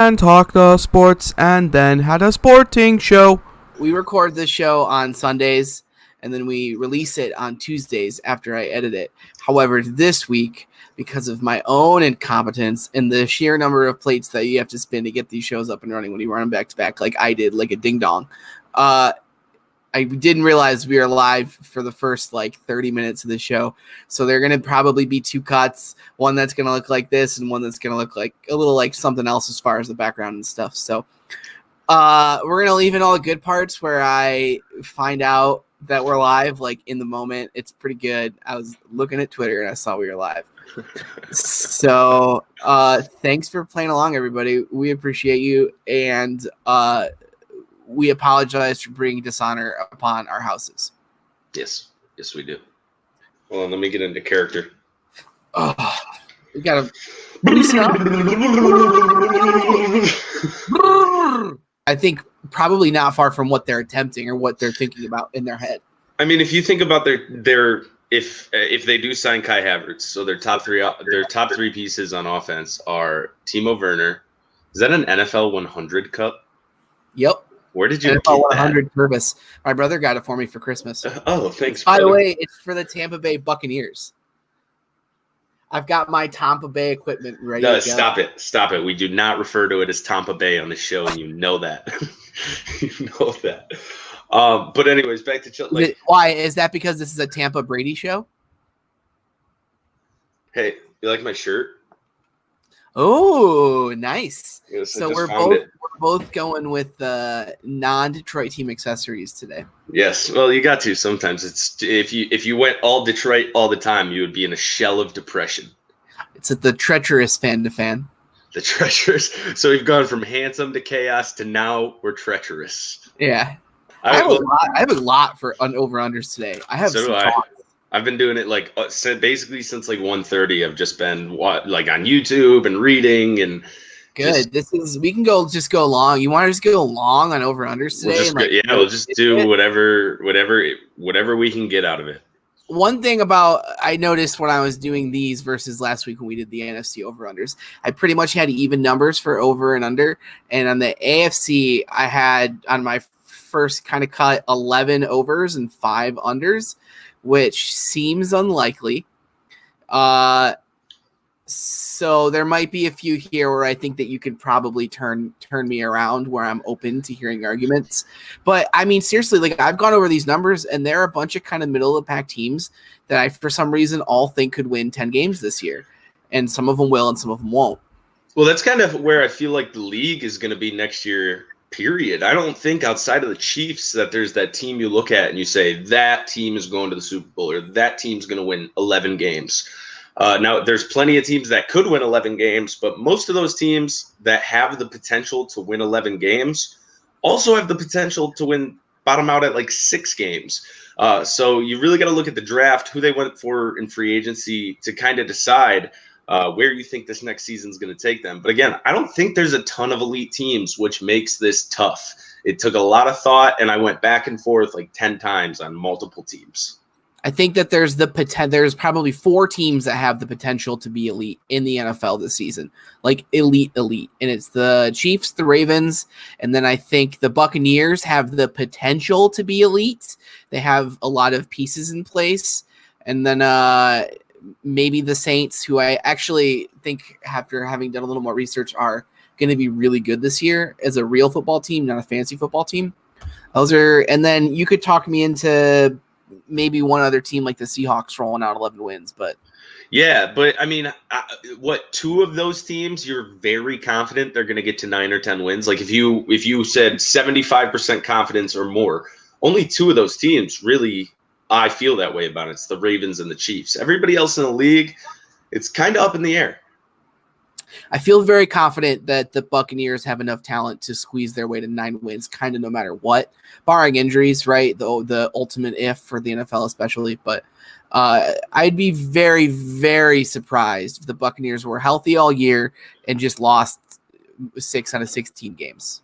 and talked sports and then had a sporting show. We record this show on Sundays and then we release it on Tuesdays after I edit it. However, this week, because of my own incompetence and the sheer number of plates that you have to spin to get these shows up and running when you run them back to back, like I did, like a ding dong, I didn't realize we were live for the first 30 minutes of the show. So they're going to probably be two cuts, one that's going to look like this and one that's going to look like a little like something else as far as the background and stuff. So we're going to leave in all the good parts where I find out that we're live, in the moment. It's pretty good. I was looking at Twitter and I saw we were live. So thanks for playing along, everybody. We appreciate you. And we apologize for bringing dishonor upon our houses. Yes, we do. Hold on, let me get into character. Oh, we gotta loosen up. I think probably not far from what they're attempting or what they're thinking about in their head. I mean, if you think about their if they do sign Kai Havertz, so their top three pieces on offense are Timo Werner. Is that an NFL 100 cup? Yep. Where did you NFL 100 service? My brother got it for me for Christmas. Oh, thanks. By the way, it's for the Tampa Bay Buccaneers. I've got my Tampa Bay equipment ready to go. Stop it. We do not refer to it as Tampa Bay on the show, and you know that. You know that. But anyways, back to why is that? Because this is a Tampa Brady show. Hey, you like my shirt? Oh, nice. Yes, so we're both going with non-Detroit team accessories today. Yes, well, you got to sometimes. It's if you went all Detroit all the time, you would be in a shell of depression. It's the treacherous Fan2Fan. The treacherous. So we've gone from handsome to chaos to now we're treacherous. Yeah, I have a lot for over-unders today. I have. So do I. I've been doing it basically since 1:30. I've just been on YouTube and reading and. Good. We can go long. You want to just go long on over unders today? We'll just do whatever we can get out of it. One thing I noticed when I was doing these versus last week when we did the NFC over unders, I pretty much had even numbers for over and under. And on the AFC, I had on my first kind of cut 11 overs and 5 unders, which seems unlikely. So there might be a few here where I think that you could probably turn me around where I'm open to hearing arguments. But I mean, seriously, I've gone over these numbers and there are a bunch of kind of middle of the pack teams that I, for some reason, all think could win 10 games this year. And some of them will and some of them won't. Well, that's kind of where I feel like the league is going to be next year, period. I don't think outside of the Chiefs that there's that team you look at and you say that team is going to the Super Bowl or that team's going to win 11 games. Now, there's plenty of teams that could win 11 games, but most of those teams that have the potential to win 11 games also have the potential to bottom out at 6 games. So you really got to look at the draft, who they went for in free agency to kind of decide where you think this next season is going to take them. But again, I don't think there's a ton of elite teams, which makes this tough. It took a lot of thought, and I went back and forth 10 times on multiple teams. I think that there's probably 4 teams that have the potential to be elite in the NFL this season, elite. And it's the Chiefs, the Ravens, and then I think the Buccaneers have the potential to be elite. They have a lot of pieces in place. And then maybe the Saints, who I actually think, after having done a little more research, are going to be really good this year as a real football team, not a fantasy football team. And then you could talk me into maybe one other team like the Seahawks rolling out 11 wins, but yeah, but I mean, 2 of those teams you're very confident they're going to get to 9 or 10 wins. If you said 75% confidence or more, only 2 of those teams really I feel that way about it. It's the Ravens and the Chiefs. Everybody else in the league, it's kind of up in the air. I feel very confident that the Buccaneers have enough talent to squeeze their way to 9 wins, kind of no matter what, barring injuries, right? The ultimate if for the NFL especially. But I'd be very, very surprised if the Buccaneers were healthy all year and just lost 6 out of 16 games.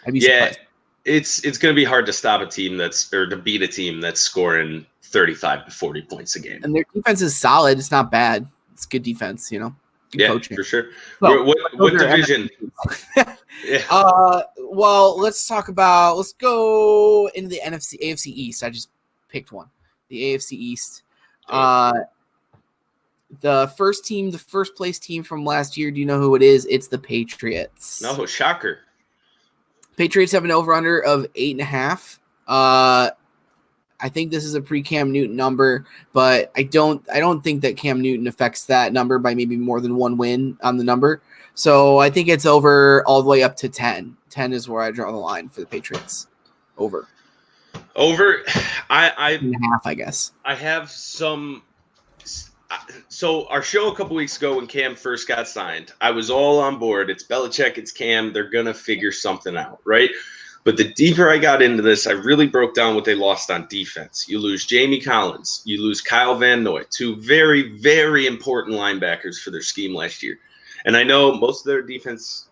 I'd be surprised. It's going to be hard to stop a team to beat a team that's scoring 35 to 40 points a game. And their defense is solid. It's not bad. It's good defense, you know. Good Yeah, coaching. for sure. So, What division? Yeah. Well, let's go into the AFC East. I just picked one. The AFC East. The first place team from last year. Do you know who it is? It's the Patriots. No, shocker. Patriots have an over/under of 8.5. I think this is a pre-Cam Newton number, but I don't think that Cam Newton affects that number by maybe more than one win on the number. So I think it's over all the way up to 10. 10 is where I draw the line for the Patriots. Over. I 8.5, I guess. I have some. So our show a couple weeks ago when Cam first got signed, I was all on board. It's Belichick, it's Cam. They're going to figure something out, right? But the deeper I got into this, I really broke down what they lost on defense. You lose Jamie Collins. You lose Kyle Van Noy, two very, very important linebackers for their scheme last year. And I know most of their defense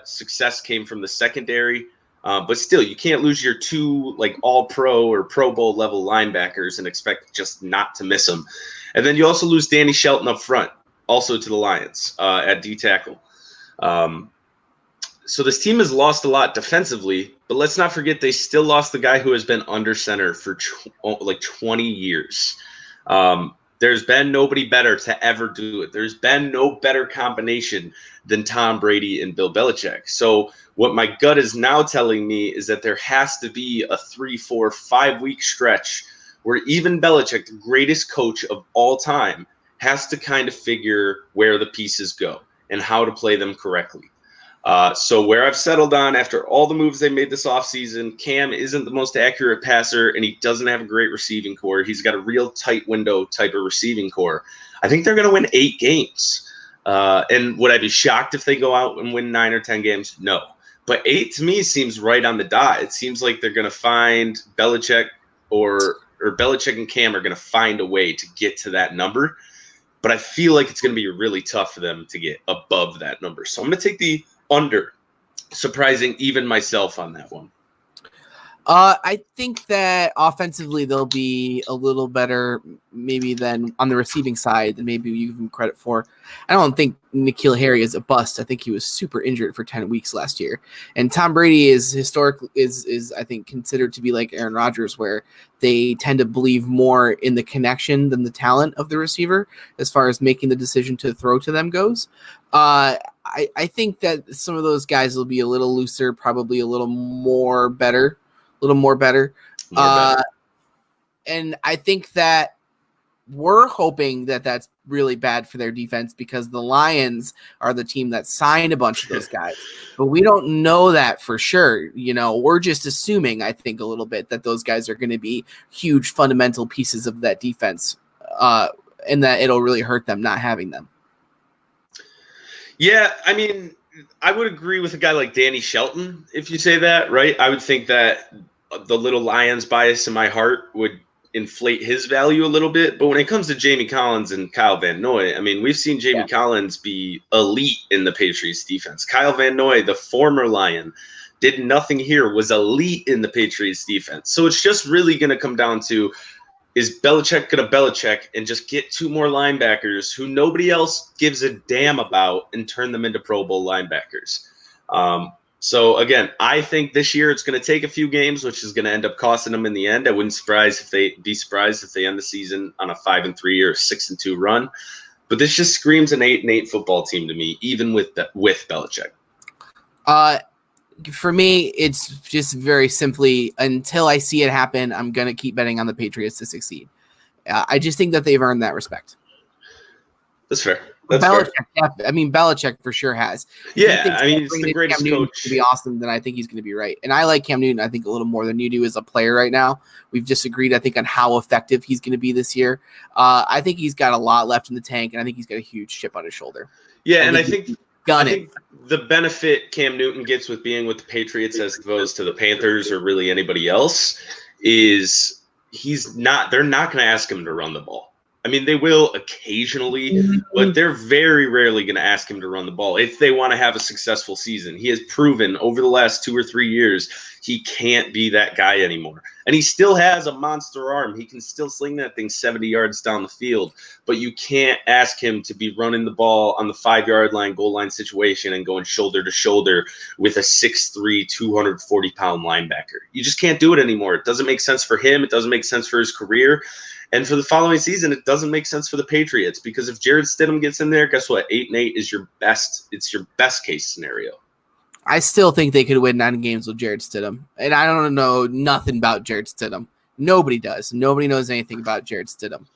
success came from the secondary, but still, you can't lose your two like all-pro or Pro Bowl level linebackers and expect just not to miss them. And then you also lose Danny Shelton up front, also to the Lions at D tackle. So this team has lost a lot defensively, but let's not forget they still lost the guy who has been under center for like 20 years. There's been nobody better to ever do it. There's been no better combination than Tom Brady and Bill Belichick. So what my gut is now telling me is that there has to be a 3, 4, 5 week stretch where even Belichick, the greatest coach of all time, has to kind of figure where the pieces go and how to play them correctly. So where I've settled on after all the moves they made this offseason, Cam isn't the most accurate passer, and he doesn't have a great receiving core. He's got a real tight window type of receiving core. I think they're going to win 8 games. And would I be shocked if they go out and win 9 or 10 games? No. But 8 to me seems right on the dot. It seems like they're going to find Belichick or Belichick and Cam are going to find a way to get to that number. But I feel like it's going to be really tough for them to get above that number. So I'm going to take the under, surprising even myself on that one. I think that offensively they'll be a little better maybe than on the receiving side than maybe you give them credit for. I don't think N'Keal Harry is a bust. I think he was super injured for 10 weeks last year. And Tom Brady is historically is I think considered to be like Aaron Rodgers, where they tend to believe more in the connection than the talent of the receiver as far as making the decision to throw to them goes. I think that some of those guys will be a little looser, probably a little more better. And I think that we're hoping that that's really bad for their defense because the Lions are the team that signed a bunch of those guys. But we don't know that for sure. You know, we're just assuming, I think, a little bit that those guys are going to be huge fundamental pieces of that defense and that it'll really hurt them not having them. Yeah, I mean, I would agree with a guy like Danny Shelton if you say that, right? I would think that the little Lions bias in my heart would inflate his value a little bit. But when it comes to Jamie Collins and Kyle Van Noy, I mean, we've seen Jamie Collins be elite in the Patriots defense. Kyle Van Noy, the former Lion, did nothing here, was elite in the Patriots defense. So it's just really going to come down to, is Belichick going to Belichick and just get 2 more linebackers who nobody else gives a damn about and turn them into Pro Bowl linebackers? So, again, I think this year it's going to take a few games, which is going to end up costing them in the end. I wouldn't be surprised if they end the season on a 5-3 or a 6-2 run. But this just screams an 8-8 football team to me, even with Belichick. For me, it's just very simply, until I see it happen, I'm going to keep betting on the Patriots to succeed. I just think that they've earned that respect. That's fair. Belichick, I mean, Belichick for sure has. Yeah, I mean, he's the greatest coach. To be awesome, then I think he's going to be right. And I like Cam Newton, I think, a little more than you do as a player right now. We've disagreed, I think, on how effective he's going to be this year. I think he's got a lot left in the tank, and I think he's got a huge chip on his shoulder. Yeah, I think the benefit Cam Newton gets with being with the Patriots as opposed to the Panthers or really anybody else is they're not going to ask him to run the ball. I mean, they will occasionally, but they're very rarely going to ask him to run the ball if they want to have a successful season. He has proven over the last 2 or 3 years he can't be that guy anymore. And he still has a monster arm. He can still sling that thing 70 yards down the field, but you can't ask him to be running the ball on the 5-yard line, goal line situation and going shoulder to shoulder with a 6'3", 240-pound linebacker. You just can't do it anymore. It doesn't make sense for him. It doesn't make sense for his career. And for the following season, it doesn't make sense for the Patriots because if Jarrett Stidham gets in there, guess what? 8-8 is your best. It's your best case scenario. I still think they could win 9 games with Jarrett Stidham, and I don't know nothing about Jarrett Stidham. Nobody does. Nobody knows anything about Jarrett Stidham.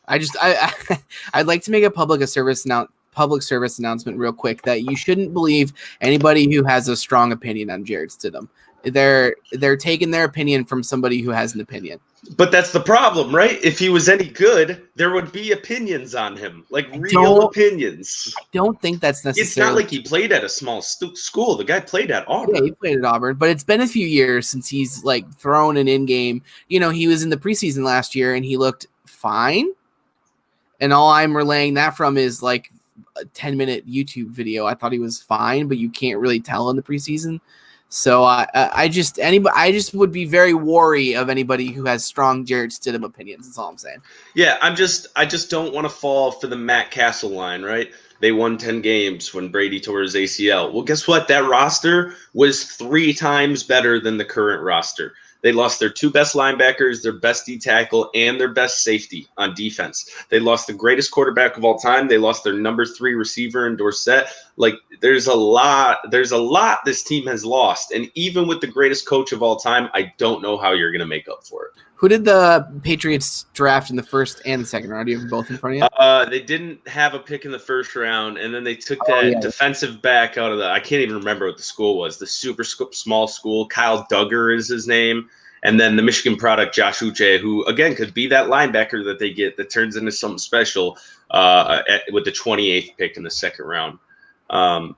I'd like to make a public service announcement real quick that you shouldn't believe anybody who has a strong opinion on Jarrett Stidham. They're taking their opinion from somebody who has an opinion. But that's the problem, right? If he was any good, there would be opinions on him, like real opinions. I don't think that's necessary. It's not like he played at a small school. The guy played at Auburn. Yeah, he played at Auburn, but it's been a few years since he's like thrown an in-game. You know, he was in the preseason last year and he looked fine. And all I'm relaying that from is like a 10-minute YouTube video. I thought he was fine, but you can't really tell in the preseason. So I just would be very wary of anybody who has strong Jarrett Stidham opinions. That's all I'm saying. Yeah, I just don't want to fall for the Matt Castle line, right? They won 10 games when Brady tore his ACL. Well, guess what? That roster was 3 times better than the current roster. They lost their 2 best linebackers, their best D tackle, and their best safety on defense. They lost the greatest quarterback of all time. They lost their number 3 receiver in Dorsett. Like, there's a lot this team has lost. And even with the greatest coach of all time, I don't know how you're going to make up for it. Who did the Patriots draft in the first and the second round? Do you have both in front of you? They didn't have a pick in the first round, and then they took that defensive back out of I can't even remember what the school was, the super small school. Kyle Duggar is his name. And then the Michigan product, Josh Uche, who, again, could be that linebacker that they get that turns into something special with the 28th pick in the second round.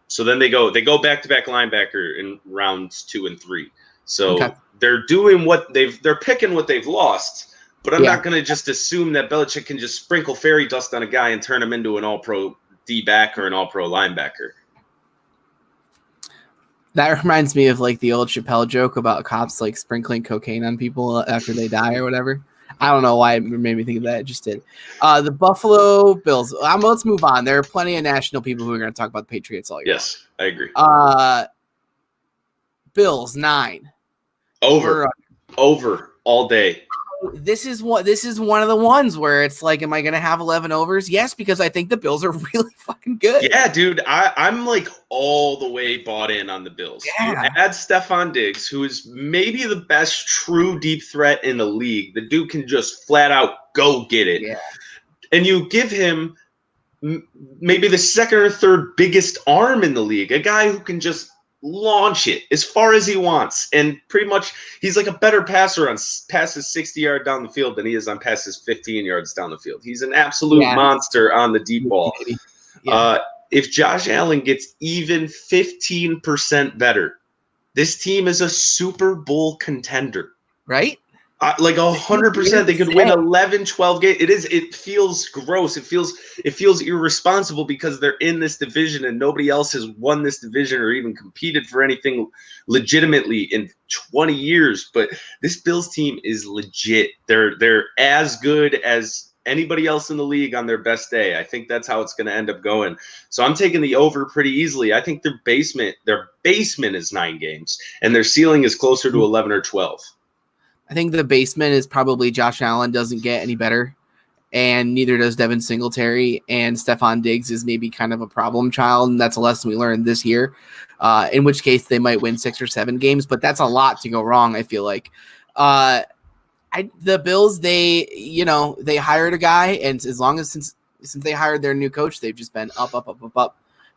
So then they go back-to-back linebacker in rounds 2 and 3. So they're doing they're picking what they've lost, but I'm not going to just assume that Belichick can just sprinkle fairy dust on a guy and turn him into an all-pro D-back or an all-pro linebacker. That reminds me of like the old Chappelle joke about cops like sprinkling cocaine on people after they die or whatever. I don't know why it made me think of that. It just did. The Buffalo Bills. Let's move on. There are plenty of national people who are going to talk about the Patriots all year. Yes, I agree. Bills 9. Over all day. This is one of the ones where it's like, am I going to have 11 overs? Yes, because I think the Bills are really fucking good. Yeah, dude, I'm like all the way bought in on the Bills. Yeah. You add Stephon Diggs, who is maybe the best true deep threat in the league. The dude can just flat out go get it. Yeah. And you give him maybe the second or third biggest arm in the league, a guy who can just launch it as far as he wants, and pretty much he's like a better passer on passes 60 yards down the field than he is on passes 15 yards down the field. He's an absolute monster on the deep ball. If Josh Allen gets even 15% better, this team is a Super Bowl contender, right? Like 100%, they could win 11, 12 games. It feels gross. It feels irresponsible because they're in this division and nobody else has won this division or even competed for anything legitimately in 20 years. But this Bills team is legit. They're as good as anybody else in the league on their best day. I think that's how it's going to end up going. So I'm taking the over pretty easily. I think their basement is 9 games and their ceiling is closer to 11 or 12. I think the basement is probably Josh Allen doesn't get any better, and neither does Devin Singletary, and Stephon Diggs is maybe kind of a problem child, and that's a lesson we learned this year, in which case they might win 6 or 7 games, but that's a lot to go wrong, I feel like. The Bills, they hired a guy, and as long as since they hired their new coach, they've just been up.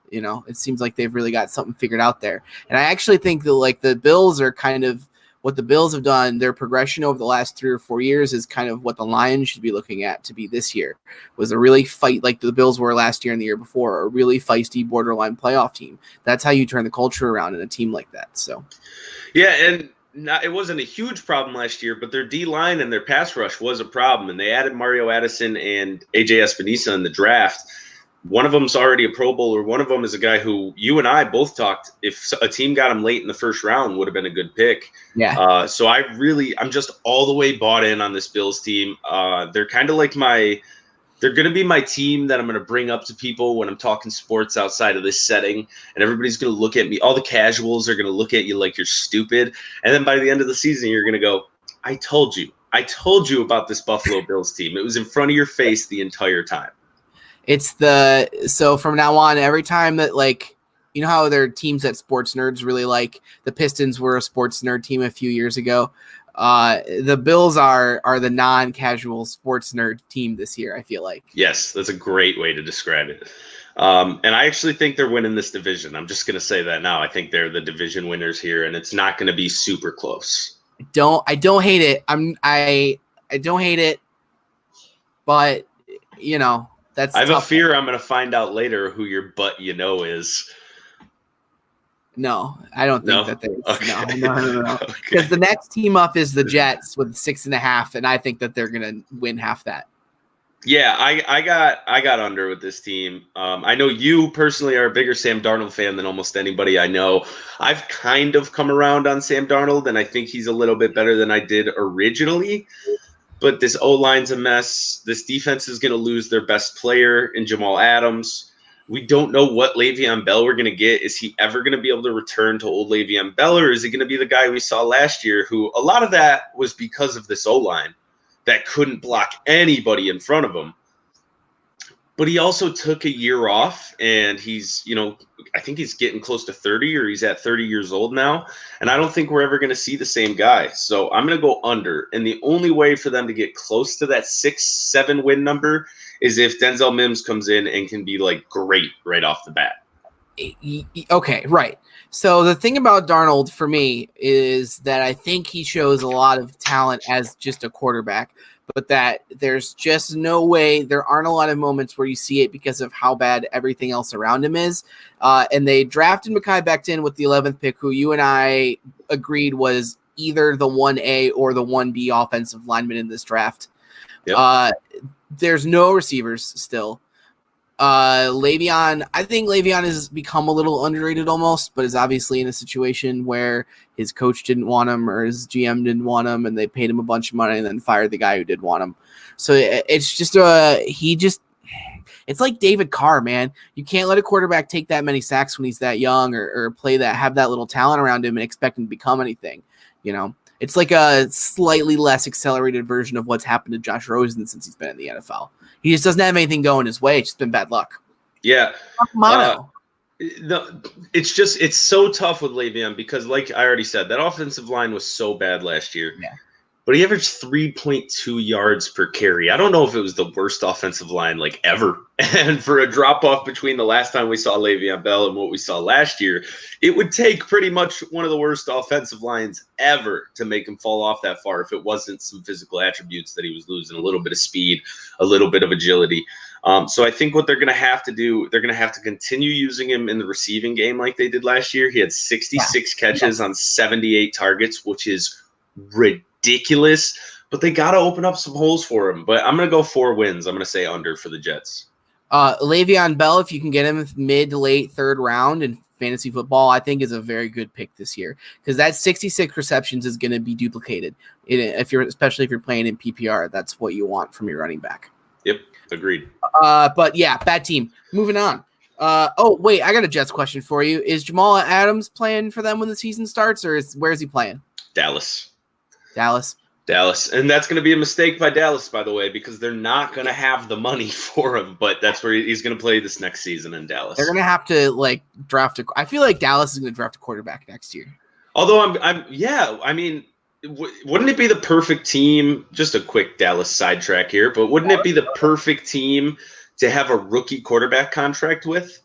You know, it seems like they've really got something figured out there. And I actually think that the Bills are kind of what the Bills have done, their progression over the last 3 or 4 years is kind of what the Lions should be looking at to be this year, was a really fight like the Bills were last year and the year before, a really feisty borderline playoff team. That's how you turn the culture around in a team like that. So, yeah, and it wasn't a huge problem last year, but their D-line and their pass rush was a problem, and they added Mario Addison and AJ Espinosa in the draft. One of them's already a Pro Bowler. One of them is a guy who you and I both talked, if a team got him late in the first round, would have been a good pick. Yeah. So I'm just all the way bought in on this Bills team. They're kind of like they're going to be my team that I'm going to bring up to people when I'm talking sports outside of this setting, and everybody's going to look at me. All the casuals are going to look at you like you're stupid. And then by the end of the season, you're going to go, I told you about this Buffalo Bills team. It was in front of your face the entire time. So from now on, every time that, like, you know how there are teams that sports nerds really like, the Pistons were a sports nerd team a few years ago. The Bills are the non-casual sports nerd team this year, I feel like. Yes, that's a great way to describe it. And I actually think they're winning this division. I'm just going to say that now. I think they're the division winners here, and it's not going to be super close. I don't hate it. I don't hate it, but you know, that's I have tough. a fear I'm going to find out later who your butt is. No, I don't think that there's okay. No. Because the next team up is the Jets with 6.5, and I think that they're gonna win half that. Yeah, I got under with this team. I know you personally are a bigger Sam Darnold fan than almost anybody I know. I've kind of come around on Sam Darnold, and I think he's a little bit better than I did originally. But this O-line's a mess. This defense is going to lose their best player in Jamal Adams. We don't know what Le'Veon Bell we're going to get. Is he ever going to be able to return to old Le'Veon Bell, or is he going to be the guy we saw last year who a lot of that was because of this O-line that couldn't block anybody in front of him? But he also took a year off, and he's, I think he's getting close to 30, or he's at 30 years old now. And I don't think we're ever going to see the same guy. So I'm going to go under. And the only way for them to get close to that 6-7 win number is if Denzel Mims comes in and can be like great right off the bat. Okay, right. So the thing about Darnold for me is that I think he shows a lot of talent as just a quarterback, but that there's just no way, there aren't a lot of moments where you see it because of how bad everything else around him is. And they drafted Mekhi Becton with the 11th pick, who you and I agreed was either the 1A or the 1B offensive lineman in this draft. Yep. There's no receivers still. Le'Veon, I think Le'Veon has become a little underrated almost, but is obviously in a situation where his coach didn't want him or his GM didn't want him, and they paid him a bunch of money and then fired the guy who did want him. So it's just it's like David Carr, man. You can't let a quarterback take that many sacks when he's that young or have that little talent around him and expect him to become anything. It's like a slightly less accelerated version of what's happened to Josh Rosen since he's been in the NFL. He just doesn't have anything going his way. It's just been bad luck. Yeah. It's so tough with Le'Veon because, like I already said, that offensive line was so bad last year. Yeah. But he averaged 3.2 yards per carry. I don't know if it was the worst offensive line like ever. And for a drop-off between the last time we saw Le'Veon Bell and what we saw last year, it would take pretty much one of the worst offensive lines ever to make him fall off that far if it wasn't some physical attributes that he was losing, a little bit of speed, a little bit of agility. So I think what they're going to have to do, they're going to have to continue using him in the receiving game like they did last year. He had 66 catches on 78 targets, which is ridiculous, but they got to open up some holes for him. But I'm going to go 4 wins. I'm going to say under for the Jets. Le'Veon Bell, if you can get him mid to late third round in fantasy football, I think is a very good pick this year because that 66 receptions is going to be duplicated. Especially if you're playing in PPR, that's what you want from your running back. Yep, agreed. But yeah, bad team. Moving on. Oh wait, I got a Jets question for you. Is Jamal Adams playing for them when the season starts, or where is he playing? Dallas. And that's going to be a mistake by Dallas, by the way, because they're not going to have the money for him. But that's where he's going to play this next season in Dallas. They're going to have to draft I feel like Dallas is going to draft a quarterback next year. Although I mean, wouldn't it be the perfect team? Just a quick Dallas sidetrack here, but wouldn't it be the perfect team to have a rookie quarterback contract with?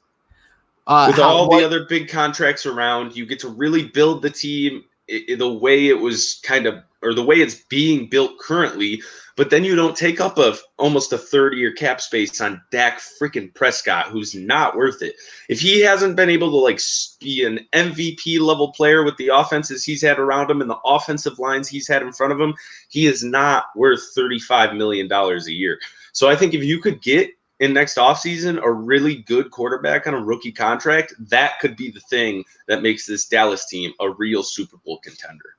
With all the other big contracts around, you get to really build the team the way it was kind of or the way it's being built currently. But then you don't take up almost a third of your cap space on Dak freaking Prescott, who's not worth it. If he hasn't been able to like be an MVP level player with the offenses he's had around him and the offensive lines he's had in front of him, he is not worth $35 million a year. So I think if you could get in next offseason a really good quarterback on a rookie contract, that could be the thing that makes this Dallas team a real Super Bowl contender.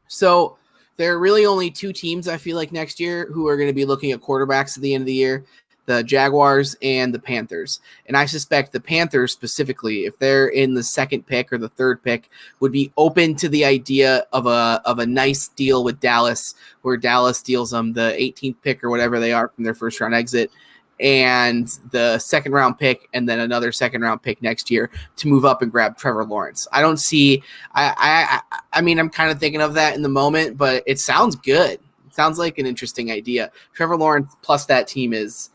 So there are really only two teams I feel like next year who are going to be looking at quarterbacks at the end of the year, the Jaguars and the Panthers. And I suspect the Panthers specifically, if they're in the second pick or the third pick, would be open to the idea of a nice deal with Dallas, where Dallas deals them the 18th pick or whatever they are from their first round exit, and the second round pick, and then another second round pick next year to move up and grab Trevor Lawrence. I don't see, I mean, I'm kind of thinking of that in the moment, but it sounds good. It sounds like an interesting idea. Trevor Lawrence plus that team is,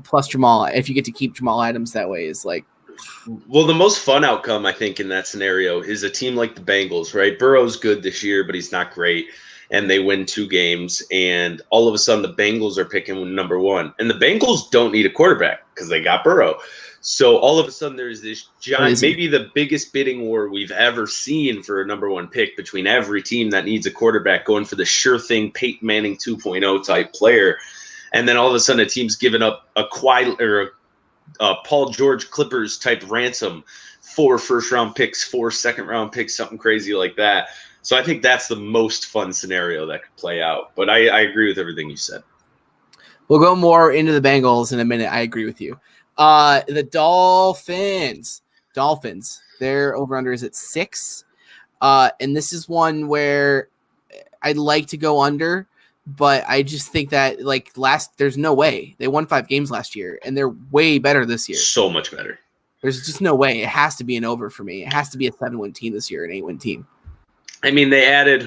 plus Jamal, if you get to keep Jamal Adams that way, is like. Well, the most fun outcome, I think, in that scenario is a team like the Bengals, right? Burrow's good this year, but he's not great. And they win 2 games, and all of a sudden the Bengals are picking number 1. And the Bengals don't need a quarterback because they got Burrow. So all of a sudden there's this giant, maybe the biggest bidding war we've ever seen for a number 1 pick between every team that needs a quarterback going for the sure thing Peyton Manning 2.0 type player. And then all of a sudden a team's giving up a Paul George Clippers type ransom, 4 first-round picks, 4 second-round picks, something crazy like that. So I think that's the most fun scenario that could play out. But I agree with everything you said. We'll go more into the Bengals in a minute. I agree with you. The Dolphins, their over-under is at 6. And this is one where I'd like to go under, but I just think that there's no way. They won 5 games last year, and they're way better this year. So much better. There's just no way. It has to be an over for me. It has to be a 7-win team this year, an 8-win team. I mean, they added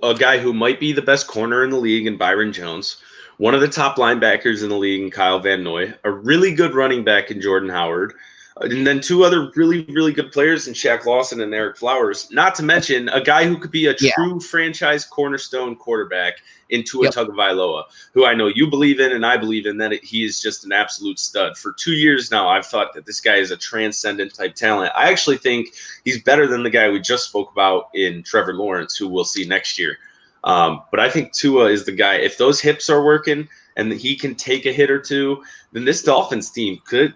a guy who might be the best corner in the league in Byron Jones, one of the top linebackers in the league in Kyle Van Noy, a really good running back in Jordan Howard, and then 2 other really, really good players in Shaq Lawson and Eric Flowers, not to mention a guy who could be a true franchise cornerstone quarterback in Tua Tagovailoa, who I know you believe in and I believe in, that he is just an absolute stud. For 2 years now, I've thought that this guy is a transcendent type talent. I actually think he's better than the guy we just spoke about in Trevor Lawrence, who we'll see next year. But I think Tua is the guy. If those hips are working and he can take a hit or two, then this Dolphins team could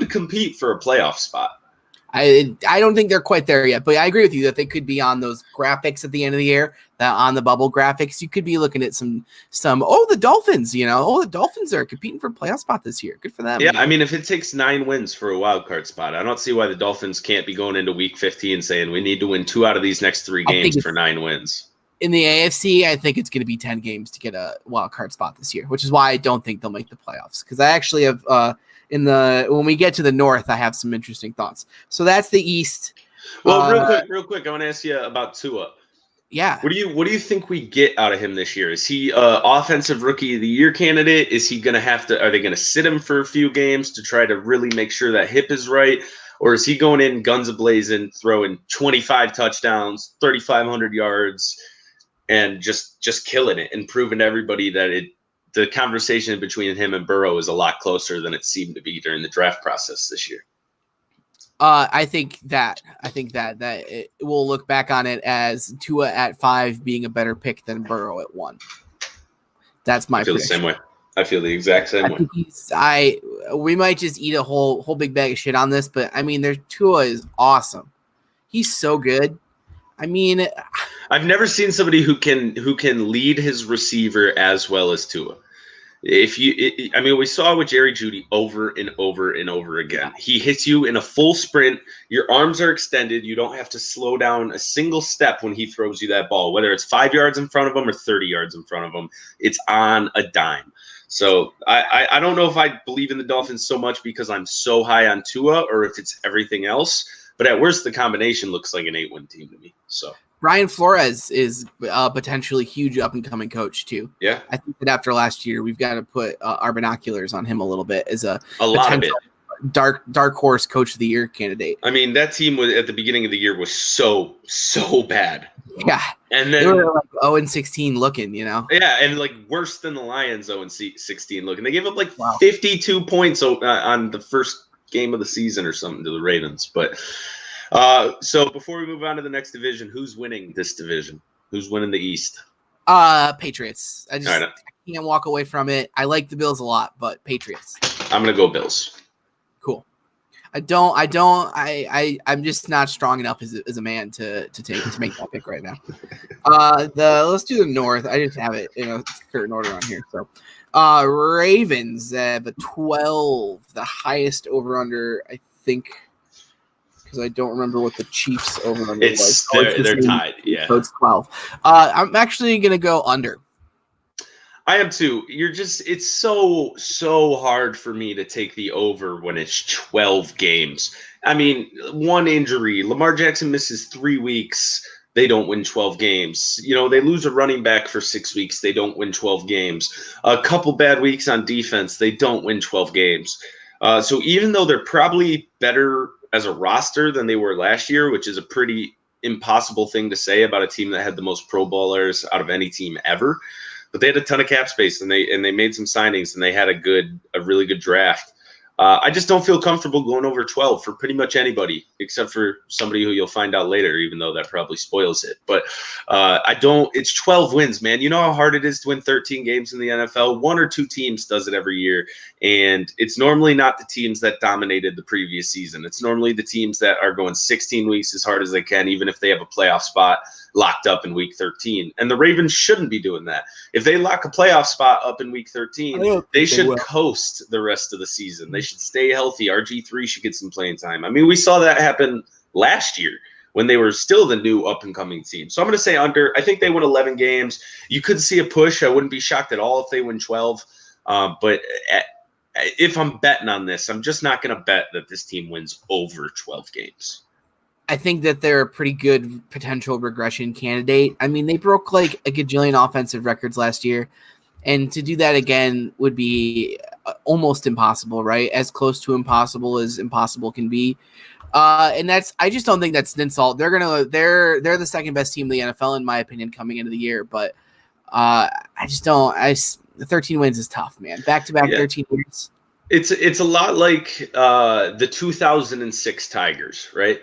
compete for a playoff spot. I don't think they're quite there yet, but I agree with you that they could be on those graphics at the end of the year, that on the bubble graphics. You could be looking at some the Dolphins, the Dolphins are competing for a playoff spot this year. Good for them. Yeah, I mean, if it takes 9 wins for a wild card spot, I don't see why the Dolphins can't be going into week 15 saying we need to win 2 out of these next 3 games for 9 wins. In the AFC, I think it's going to be 10 games to get a wild card spot this year, which is why I don't think they'll make the playoffs. Because I actually have when we get to the North, I have some interesting thoughts. So that's the East. Well, real quick, I want to ask you about Tua. Yeah. What do you think we get out of him this year? Is he offensive rookie of the year candidate? Is he going to are they going to sit him for a few games to try to really make sure that hip is right? Or is he going in guns a-blazing, throwing 25 touchdowns, 3,500 yards, and just killing it and proving to everybody that the conversation between him and Burrow is a lot closer than it seemed to be during the draft process this year? I think that we'll look back on it as Tua at 5 being a better pick than Burrow at 1. That's my prediction. The same way. I feel the exact same way. We might just eat a whole big bag of shit on this, but I mean, Tua is awesome. He's so good. I mean, I've never seen somebody who can lead his receiver as well as Tua. We saw with Jerry Jeudy over and over and over again. He hits you in a full sprint. Your arms are extended. You don't have to slow down a single step when he throws you that ball, whether it's 5 yards in front of him or 30 yards in front of him. It's on a dime. So I don't know if I believe in the Dolphins so much because I'm so high on Tua or if it's everything else. But at worst, the combination looks like an 8-win team to me. So Brian Flores is a potentially huge up-and-coming coach, too. Yeah. I think that after last year, we've got to put our binoculars on him a little bit as a lot of it. dark horse coach of the year candidate. I mean, that team was at the beginning of the year was so bad. Yeah, and they then were like 0-16 looking, Yeah, and like worse than the Lions 0-16 looking. They gave up like Wow. 52 points on the first game of the season or something to the Ravens. But so before we move on to the next division, who's winning this division? Who's winning the East? Patriots. I All right. can't walk away from it. I like the Bills a lot, but Patriots. I'm gonna go Bills. Cool. I'm just not strong enough as a man to make that pick right now. Let's do the North. I just have it in a certain order on here. So, Ravens have a 12, the highest over under, I think, because I don't remember what the Chiefs over under was. They're tied. Yeah. So it's 12. I'm actually gonna go under. I am too. It's so hard for me to take the over when it's 12 games. I mean, one injury, Lamar Jackson misses 3 weeks, they don't win 12 games. They lose a running back for 6 weeks, they don't win 12 games. A couple bad weeks on defense, they don't win 12 games. So even though they're probably better as a roster than they were last year, which is a pretty impossible thing to say about a team that had the most Pro Bowlers out of any team ever. But they had a ton of cap space, and they made some signings, and they had a really good draft. I just don't feel comfortable going over 12 for pretty much anybody, except for somebody who you'll find out later, even though that probably spoils it. But I don't. It's 12 wins, man. You know how hard it is to win 13 games in the NFL? 1 or 2 teams does it every year, and it's normally not the teams that dominated the previous season. It's normally the teams that are going 16 weeks as hard as they can, even if they have a playoff spot locked up in week 13. And the Ravens shouldn't be doing that. If they lock a playoff spot up in week 13, they should coast the rest of the season. They should stay healthy. RG3 should get some playing time. I mean, we saw that happen last year when they were still the new up-and-coming team. So I'm going to say under. I think they win 11 games. You could see a push. I wouldn't be shocked at all if they win 12. But if I'm betting on this, I'm just not going to bet that this team wins over 12 games. I think that they're a pretty good potential regression candidate. I mean, they broke like a gajillion offensive records last year, and to do that again would be almost impossible, right? As close to impossible as impossible can be. And I just don't think that's an insult. They're the second best team in the NFL in my opinion coming into the year, but I just don't. 13 wins is tough, man. Back-to-back 13 wins. It's a lot like the 2006 Tigers, right?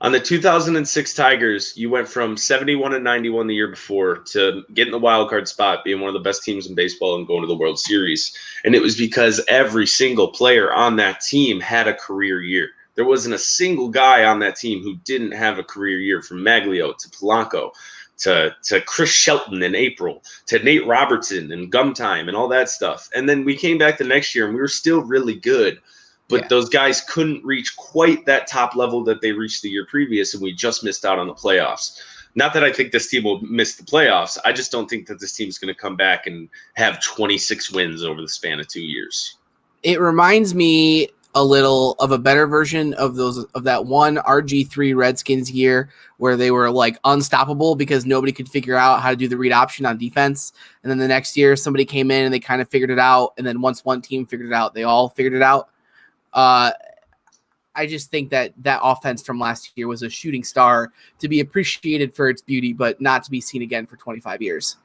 On the 2006 Tigers, you went from 71-91 the year before to getting the wild card spot, being one of the best teams in baseball and going to the World Series. And it was because every single player on that team had a career year. There wasn't a single guy on that team who didn't have a career year, from Maglio to Polanco to Chris Shelton in April, to Nate Robertson and Gum Time and all that stuff. And then we came back the next year and we were still really good. But those guys couldn't reach quite that top level that they reached the year previous, and we just missed out on the playoffs. Not that I think this team will miss the playoffs. I just don't think that this team's going to come back and have 26 wins over the span of 2 years. It reminds me a little of a better version of that one RG3 Redskins year where they were like unstoppable because nobody could figure out how to do the read option on defense. And then the next year somebody came in and they kind of figured it out. And then once one team figured it out, they all figured it out. I just think that offense from last year was a shooting star to be appreciated for its beauty, but not to be seen again for 25 years.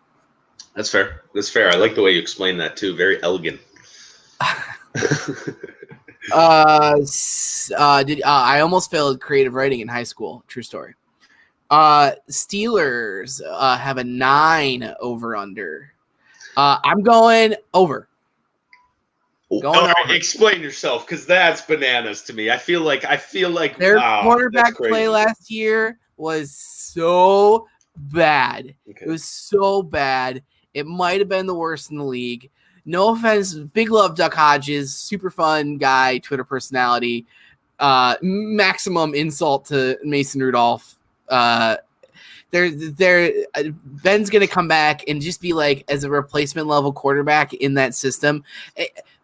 That's fair. I like the way you explained that too. Very elegant. I almost failed creative writing in high school. True story. Steelers have a 9 over under. I'm going over. Explain yourself, because that's bananas to me. I feel like their wow, quarterback play last year was so bad. Okay. It was so bad. It might have been the worst in the league. No offense, big love Duck Hodges, super fun guy, Twitter personality. Maximum insult to Mason Rudolph. Ben's gonna come back and just be like as a replacement level quarterback in that system.